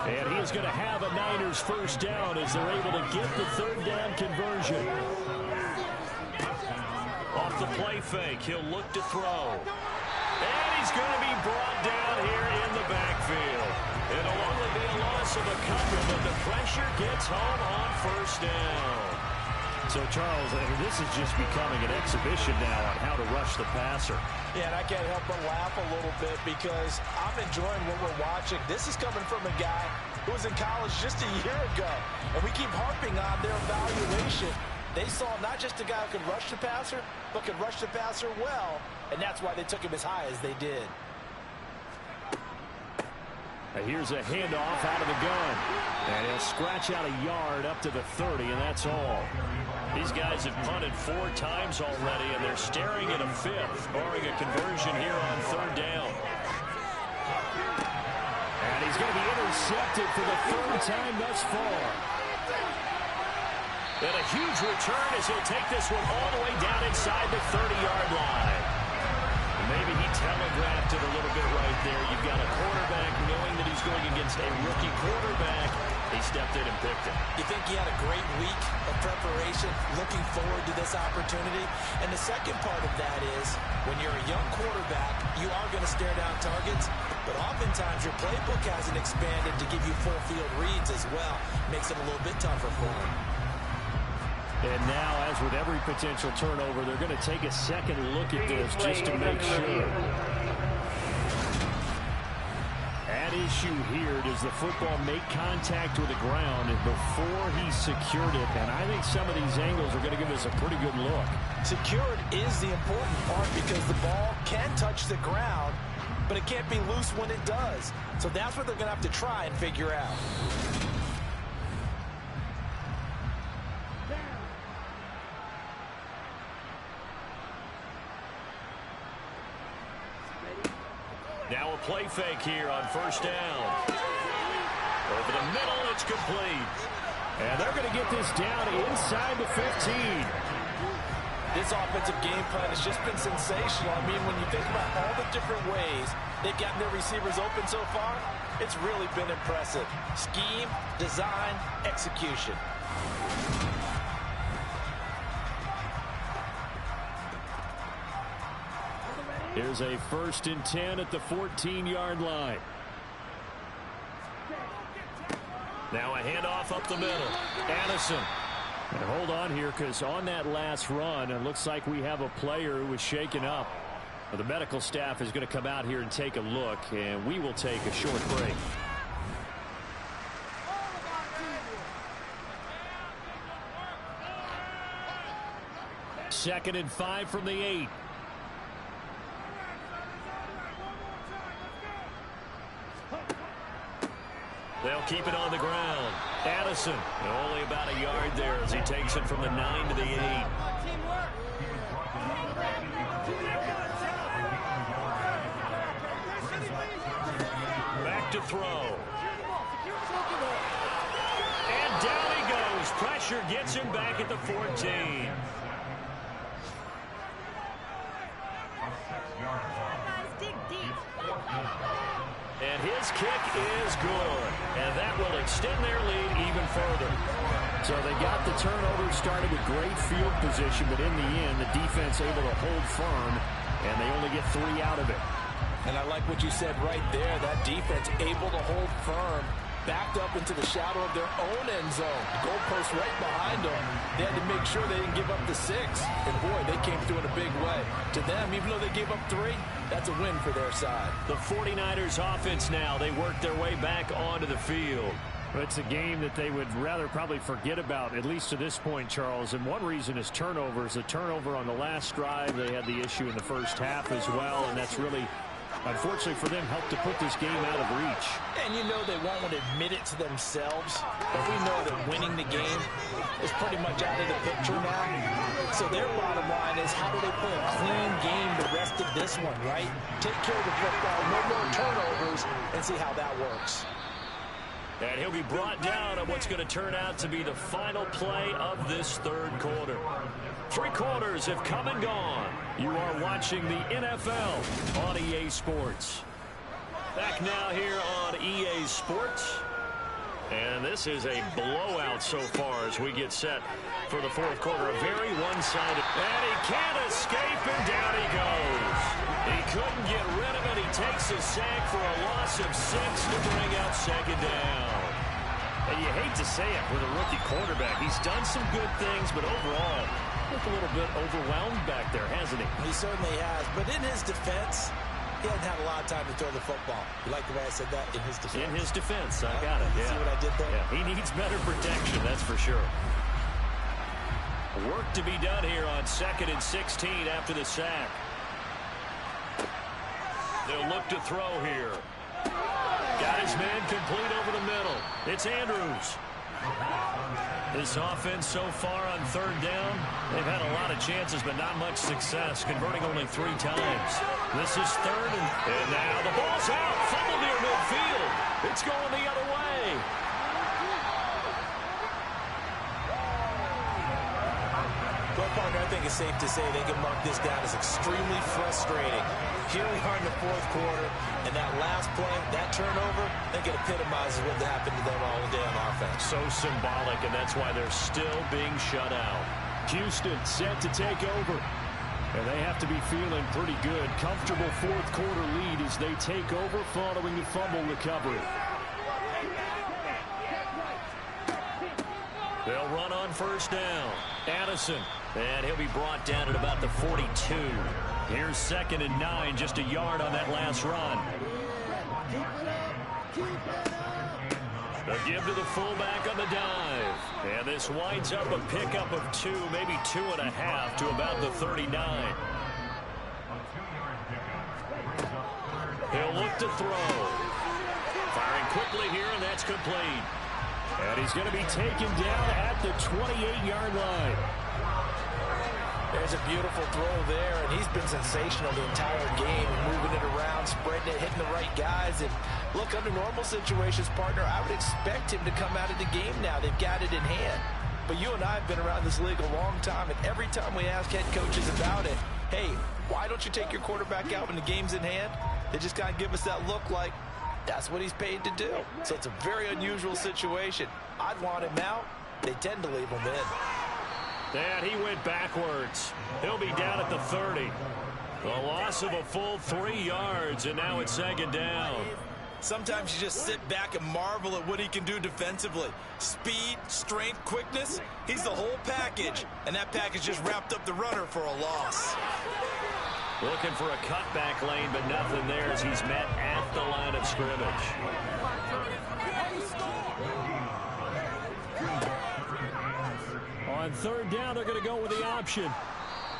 And he is going to have a Niners first down as they're able to get the 3rd down conversion. Off the play fake, he'll look to throw. And he's going to be brought down here in the backfield. It'll only be a loss of a couple, but the pressure gets home on 1st down. So, Charles, I mean, this is just becoming an exhibition now on how to rush the passer. Yeah, and I can't help but laugh a little bit because I'm enjoying what we're watching. This is coming from a guy who was in college just a year ago, and we keep harping on their evaluation. They saw not just a guy who could rush the passer, but could rush the passer well, and that's why they took him as high as they did. Here's a handoff out of the gun. And he'll scratch out a yard up to the 30, and that's all. These guys have punted 4 times already, and they're staring at a 5th, barring a conversion here on 3rd down. And he's going to be intercepted for the 3rd time thus far. And a huge return as he'll take this one all the way down inside the 30-yard line. Maybe he telegraphed it a little bit right there. You've got a quarterback knowing that he's going against a rookie quarterback. He stepped in and picked it. You think he had a great week of preparation, looking forward to this opportunity? And the second part of that is, when you're a young quarterback, you are going to stare down targets, but oftentimes your playbook hasn't expanded to give you full field reads as well. Makes it a little bit tougher for him. And now, as with every potential turnover, they're going to take a second look at this just to make sure. At issue here, does the football make contact with the ground before he secured it? And I think some of these angles are going to give us a pretty good look. Secured is the important part because the ball can touch the ground, but it can't be loose when it does. So that's what they're going to have to try and figure out. Now a play fake here on 1st down. Over the middle, it's complete. And they're going to get this down inside the 15. This offensive game plan has just been sensational. I mean, when you think about all the different ways they've gotten their receivers open so far, it's really been impressive. Scheme, design, execution. Here's a 1st and 10 at the 14-yard line. Now a handoff up the middle. Addison. And hold on here, because on that last run, it looks like we have a player who was shaken up. The medical staff is going to come out here and take a look, and we will take a short break. Second and 5 from the 8. They'll keep it on the ground. Addison, only about a yard there as he takes it from the 9 to the 8. Back to throw. And down he goes. Pressure gets him back at the 14. And his kick is good. And that will extend their lead even further. So they got the turnover started with great field position, but in the end, the defense able to hold firm, and they only get 3 out of it. And I like what you said right there. That defense able to hold firm, backed up into the shadow of their own end zone. The goalpost right behind them. They had to make sure they didn't give up the 6. And boy, they came through in a big way. To them, even though they gave up 3, that's a win for their side. The 49ers offense now, they work their way back onto the field. It's a game that they would rather probably forget about, at least to this point, Charles. And one reason is turnovers. A turnover on the last drive. They had the issue in the first half as well, and that's really, unfortunately for them, helped to put this game out of reach. And you know they won't want to admit it to themselves, but we know that winning the game is pretty much out of the picture now. So their bottom line is, how do they play a clean game the rest of this one, right? Take care of the football, no more turnovers, and see how that works. And he'll be brought down on what's going to turn out to be the final play of this third quarter. 3 quarters have come and gone. You are watching the NFL on EA Sports. Back now here on EA Sports. And this is a blowout so far as we get set for the fourth quarter. A very one-sided. And he can't escape, and down he goes. He couldn't get rid of it. He takes a sack for a loss of 6 to bring out 2nd down. And you hate to say it with a rookie quarterback. He's done some good things, but overall, looked a little bit overwhelmed back there, hasn't he? He certainly has. But in his defense, he hasn't had a lot of time to throw the football. You like the way I said that? In his defense. In his defense. I got it. You see what I did there? Yeah, he needs better protection, that's for sure. Work to be done here on 2nd and 16 after the sack. They'll look to throw here. Got his man complete over the middle. It's Andrews. This offense so far on 3rd down, they've had a lot of chances, but not much success, converting only 3 times. This is 3rd, and now the ball's out. Fumble near midfield. It's going the other way. Well, partner, I think it's safe to say they can mark this down as extremely frustrating. Here we are in the 4th quarter, and that last play, that turnover, I think it epitomizes what happened to them all day on offense. So symbolic, and that's why they're still being shut out. Houston set to take over. And they have to be feeling pretty good. Comfortable 4th quarter lead as they take over following the fumble recovery. They'll run on 1st down. Addison. And he'll be brought down at about the 42. Here's 2nd and 9, just a yard on that last run. They'll give to the fullback on the dive. And this winds up a pickup of 2, maybe 2.5 to about the 39. He'll look to throw. Firing quickly here, and that's complete. And he's going to be taken down at the 28-yard line. There's a beautiful throw there, and he's been sensational the entire game, moving it around, spreading it, hitting the right guys. And look, under normal situations, partner, I would expect him to come out of the game now. They've got it in hand. But you and I have been around this league a long time, and every time we ask head coaches about it, hey, why don't you take your quarterback out when the game's in hand? They just kind of give us that look like that's what he's paid to do. So it's a very unusual situation. I'd want him out. They tend to leave him in. And he went backwards. He'll be down at the 30. A loss of a full 3 yards, and now it's second down. Sometimes you just sit back and marvel at what he can do defensively. Speed, strength, quickness, he's the whole package. And that package just wrapped up the runner for a loss. Looking for a cutback lane, but nothing there as he's met at the line of scrimmage. On third down, they're going to go with the option.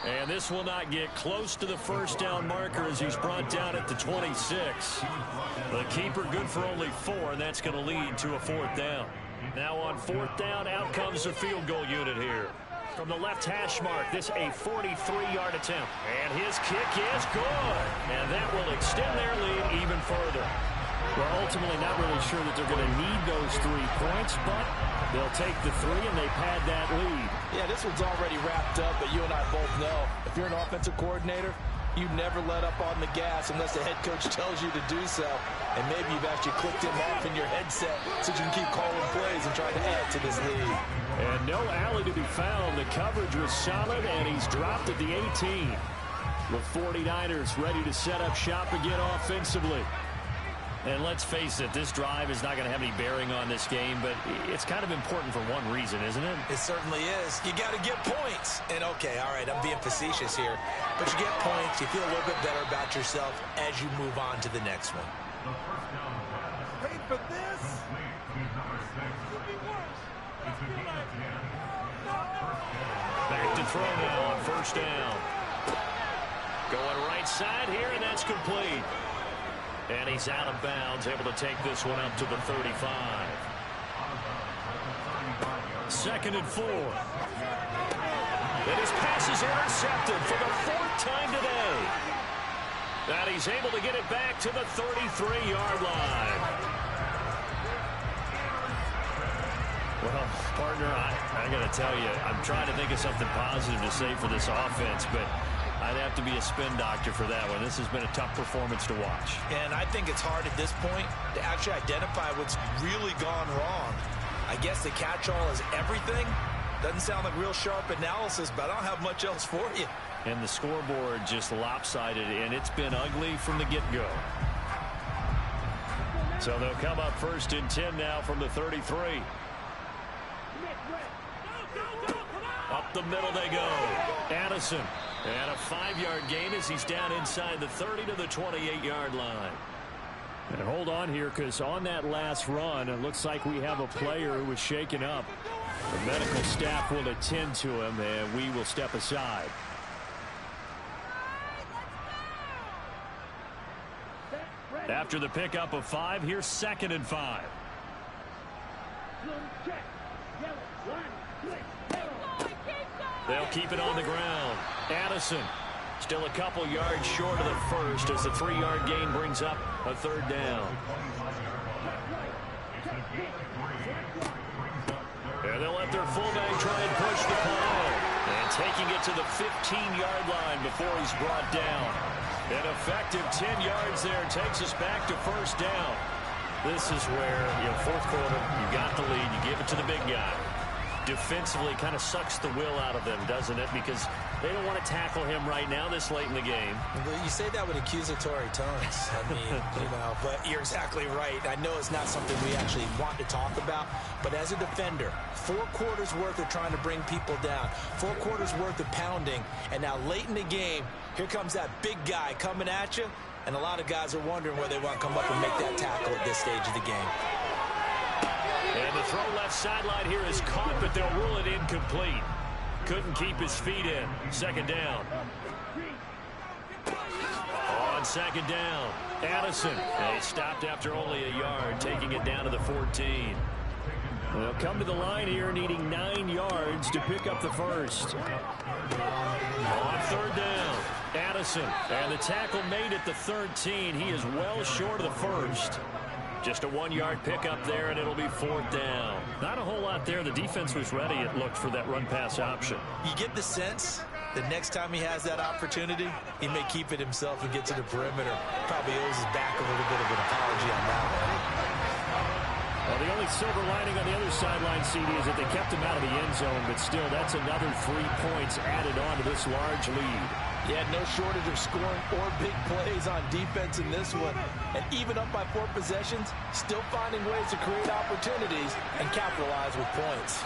And this will not get close to the first down marker as he's brought down at the 26. The keeper good for only 4, and that's going to lead to a 4th down. Now on 4th down, out comes the field goal unit here. From the left hash mark, this a 43-yard attempt. And his kick is good. And that will extend their lead even further. Well, ultimately not really sure that they're going to need those 3 points, but they'll take the 3 and they pad that lead. Yeah, this one's already wrapped up, but you and I both know if you're an offensive coordinator, you never let up on the gas unless the head coach tells you to do so. And maybe you've actually clicked him off in your headset so you can keep calling plays and trying to add to this lead. And no alley to be found. The coverage was solid, and he's dropped at the 18. The 49ers ready to set up shop again offensively. And let's face it, this drive is not going to have any bearing on this game, but it's kind of important for one reason, isn't it? It certainly is. You got to get points. And, okay, all right, I'm being facetious here. But you get points, you feel a little bit better about yourself as you move on to the next one. Wait for this. Back to throw now on first down. Going right side here, and that's complete. And he's out of bounds, able to take this one up to the 35. 2nd and 4. And his pass is intercepted for the 4th time today. And he's able to get it back to the 33-yard line. Well, partner, I got to tell you, I'm trying to think of something positive to say for this offense, but I'd have to be a spin doctor for that one. This has been a tough performance to watch. And I think it's hard at this point to actually identify what's really gone wrong. I guess the catch-all is everything. Doesn't sound like real sharp analysis, but I don't have much else for you. And the scoreboard just lopsided, and it's been ugly from the get-go. So they'll come up 1st and 10 now from the 33. Up the middle they go. Addison. And a 5-yard gain as he's down inside the 30 to the 28-yard line. And hold on here, because on that last run, it looks like we have a player who was shaken up. The medical staff will attend to him, and we will step aside. After the pickup of 5, here's 2nd and 5. They'll keep it on the ground. Addison still a couple yards short of the first as the 3-yard gain brings up a 3rd down. And they'll let their fullback try and push the play. And taking it to the 15-yard line before he's brought down. An effective 10 yards there takes us back to 1st down. This is where, 4th quarter, you got the lead, you give it to the big guy. Defensively kind of sucks the will out of them, doesn't it? Because they don't want to tackle him right now this late in the game. Well, you say that with accusatory tones. I mean, but you're exactly right. I know it's not something we actually want to talk about, but as a defender, 4 quarters worth of trying to bring people down, 4 quarters worth of pounding, and now late in the game, here comes that big guy coming at you, and a lot of guys are wondering whether they want to come up and make that tackle at this stage of the game. And the throw left sideline here is caught, but they'll rule it incomplete. Couldn't keep his feet in. 2nd down. On 2nd down, Addison. They stopped after only a yard, taking it down to the 14. They'll come to the line here needing 9 yards to pick up the first. On 3rd down, Addison. And the tackle made at the 13. He is well short of the first. Just a 1-yard pickup there, and it'll be 4th down. Not a whole lot there. The defense was ready, it looked, for that run-pass option. You get the sense that next time he has that opportunity, he may keep it himself and get to the perimeter. Probably owes his back a little bit of an apology on that one. Well, the only silver lining on the other sideline, CD, is that they kept him out of the end zone, but still, that's another 3 points added on to this large lead. Yeah, no shortage of scoring or big plays on defense in this one. And even up by 4 possessions, still finding ways to create opportunities and capitalize with points.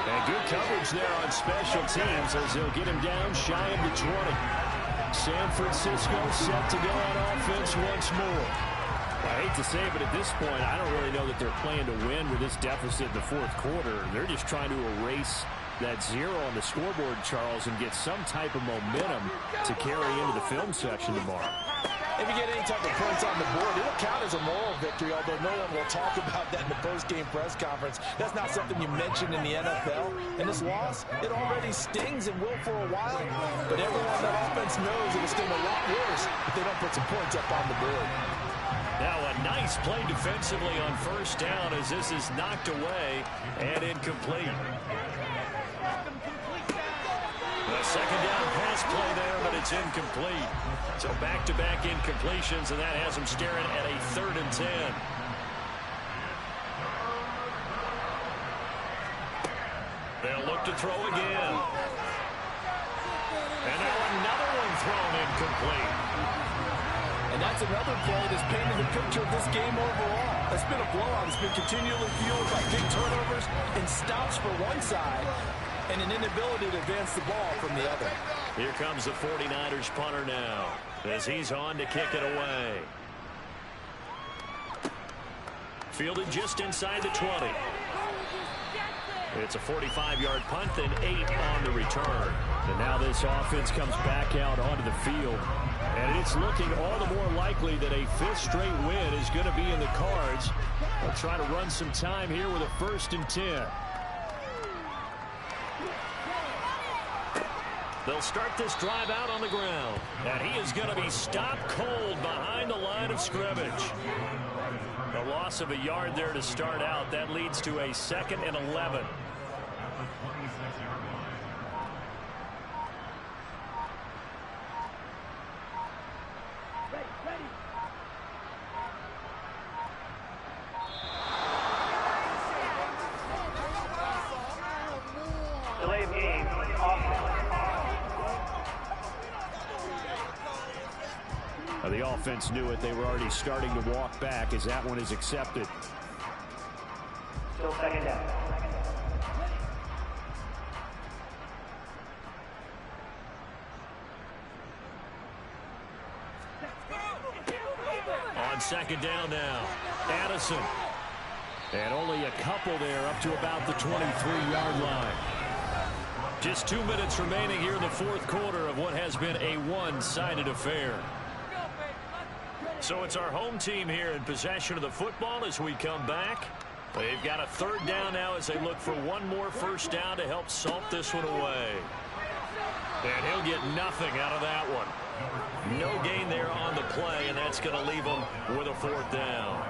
And good coverage there on special teams as they'll get him down shy of the 20. San Francisco set to go on offense once more. I hate to say it, but at this point, I don't really know that they're playing to win with this deficit in the fourth quarter. They're just trying to erase that 0 on the scoreboard, Charles, and get some type of momentum to carry into the film section tomorrow. If you get any type of points on the board, it'll count as a moral victory, although no one will talk about that in the post-game press conference. That's not something you mention in the NFL. And this loss, it already stings and will for a while. But everyone on that offense knows it'll sting a lot worse if they don't put some points up on the board. Now a nice play defensively on first down as this is knocked away and incomplete. A second down pass play there, but it's incomplete. So back-to-back incompletions, and that has them staring at a 3rd and 10. They'll look to throw again. And now another one thrown incomplete. And that's another play that's painted the picture of this game overall. It's been a blowout. It's been continually fueled by big turnovers and stops for one side and an inability to advance the ball from the other. Here comes the 49ers punter now as he's on to kick it away. Fielded just inside the 20. It's a 45-yard punt, then 8 on the return. And now this offense comes back out onto the field. And it's looking all the more likely that a 5th straight win is going to be in the cards. They'll try to run some time here with a 1st and 10. They'll start this drive out on the ground. And he is going to be stopped cold behind the line of scrimmage. A loss of a yard there to start out. That leads to a 2nd and 11. Delay of game, offense. The offense knew it. They were already starting to walk back as that one is accepted. Still 2nd down. On 2nd down now, Addison. And only a couple there up to about the 23-yard line. Just 2 minutes remaining here in the fourth quarter of what has been a one-sided affair. So it's our home team here in possession of the football as we come back. They've got a 3rd down now as they look for one more 1st down to help salt this one away. And he'll get nothing out of that one. No gain there on the play, and that's going to leave him with a 4th down.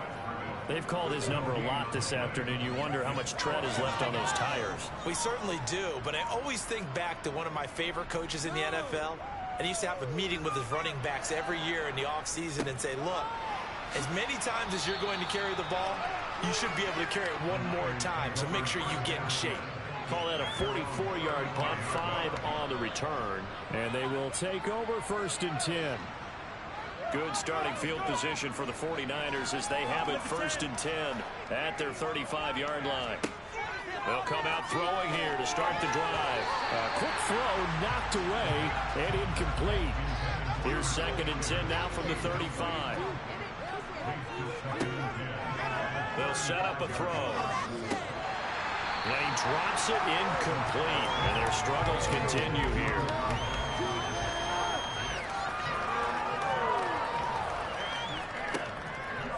They've called his number a lot this afternoon. You wonder how much tread is left on those tires. We certainly do, but I always think back to one of my favorite coaches in the NFL. And he used to have a meeting with his running backs every year in the offseason and say, look, as many times as you're going to carry the ball, you should be able to carry it one more time, so make sure you get in shape. Call that a 44-yard punt, 5 on the return. And they will take over 1st and 10. Good starting field position for the 49ers as they have it 1st and 10 at their 35-yard line. They'll come out throwing here to start the drive. A quick throw knocked away and incomplete. Here's 2nd and 10 now from the 35. They'll set up a throw. And he drops it incomplete. And their struggles continue here.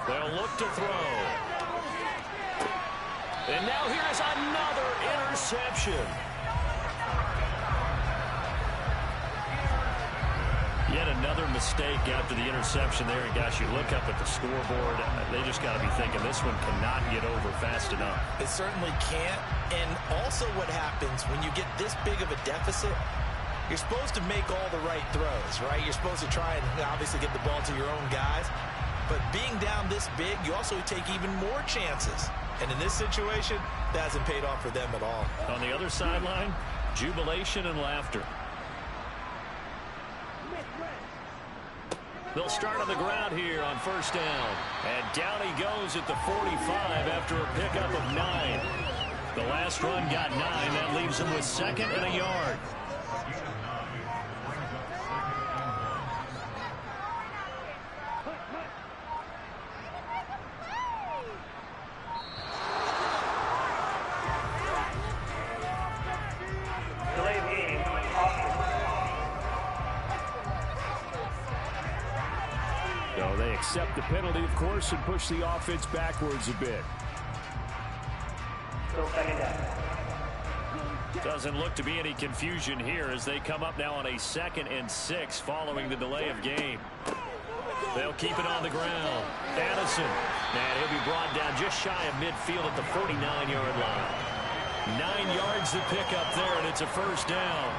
They'll look to throw. And now here's another interception. Yet another mistake after the interception there. And gosh, you look up at the scoreboard, they just got to be thinking this one cannot get over fast enough. It certainly can't. And also what happens when you get this big of a deficit, you're supposed to make all the right throws, right? You're supposed to try and obviously get the ball to your own guys. But being down this big, you also take even more chances. And in this situation, that hasn't paid off for them at all. On the other sideline, jubilation and laughter. They'll start on the ground here on first down. And down he goes at the 45 after a pickup of 9. The last run got 9. That leaves him with 2nd and a yard. Delay of game, offense. So they accept the penalty, of course, and push the offense backwards a bit. Still 2nd down. Doesn't look to be any confusion here as they come up now on a 2nd and 6 following the delay of game. They'll keep it on the ground. Addison, and he'll be brought down just shy of midfield at the 49-yard line. 9 yards to pick up there, and it's a first down.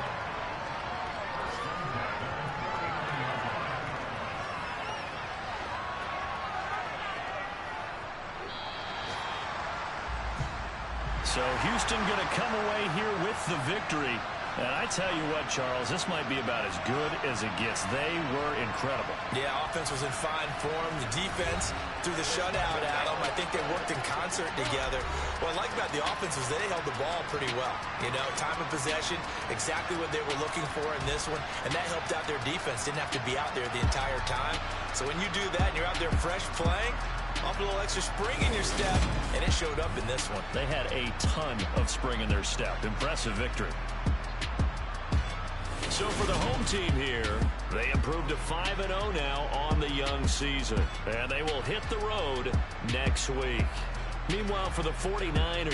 So Houston going to come away here with the victory. And I tell you what, Charles, this might be about as good as it gets. They were incredible. Yeah, offense was in fine form. The defense threw the shutout at them. I think they worked in concert together. What I like about the offense is they held the ball pretty well. You know, time of possession, exactly what they were looking for in this one. And that helped out their defense. Didn't have to be out there the entire time. So when you do that and you're out there fresh playing, up a little extra spring in your step, and it showed up in this one. They had a ton of spring in their step. Impressive victory. So for the home team here, they improved to 5-0 now on the young season. And they will hit the road next week. Meanwhile, for the 49ers,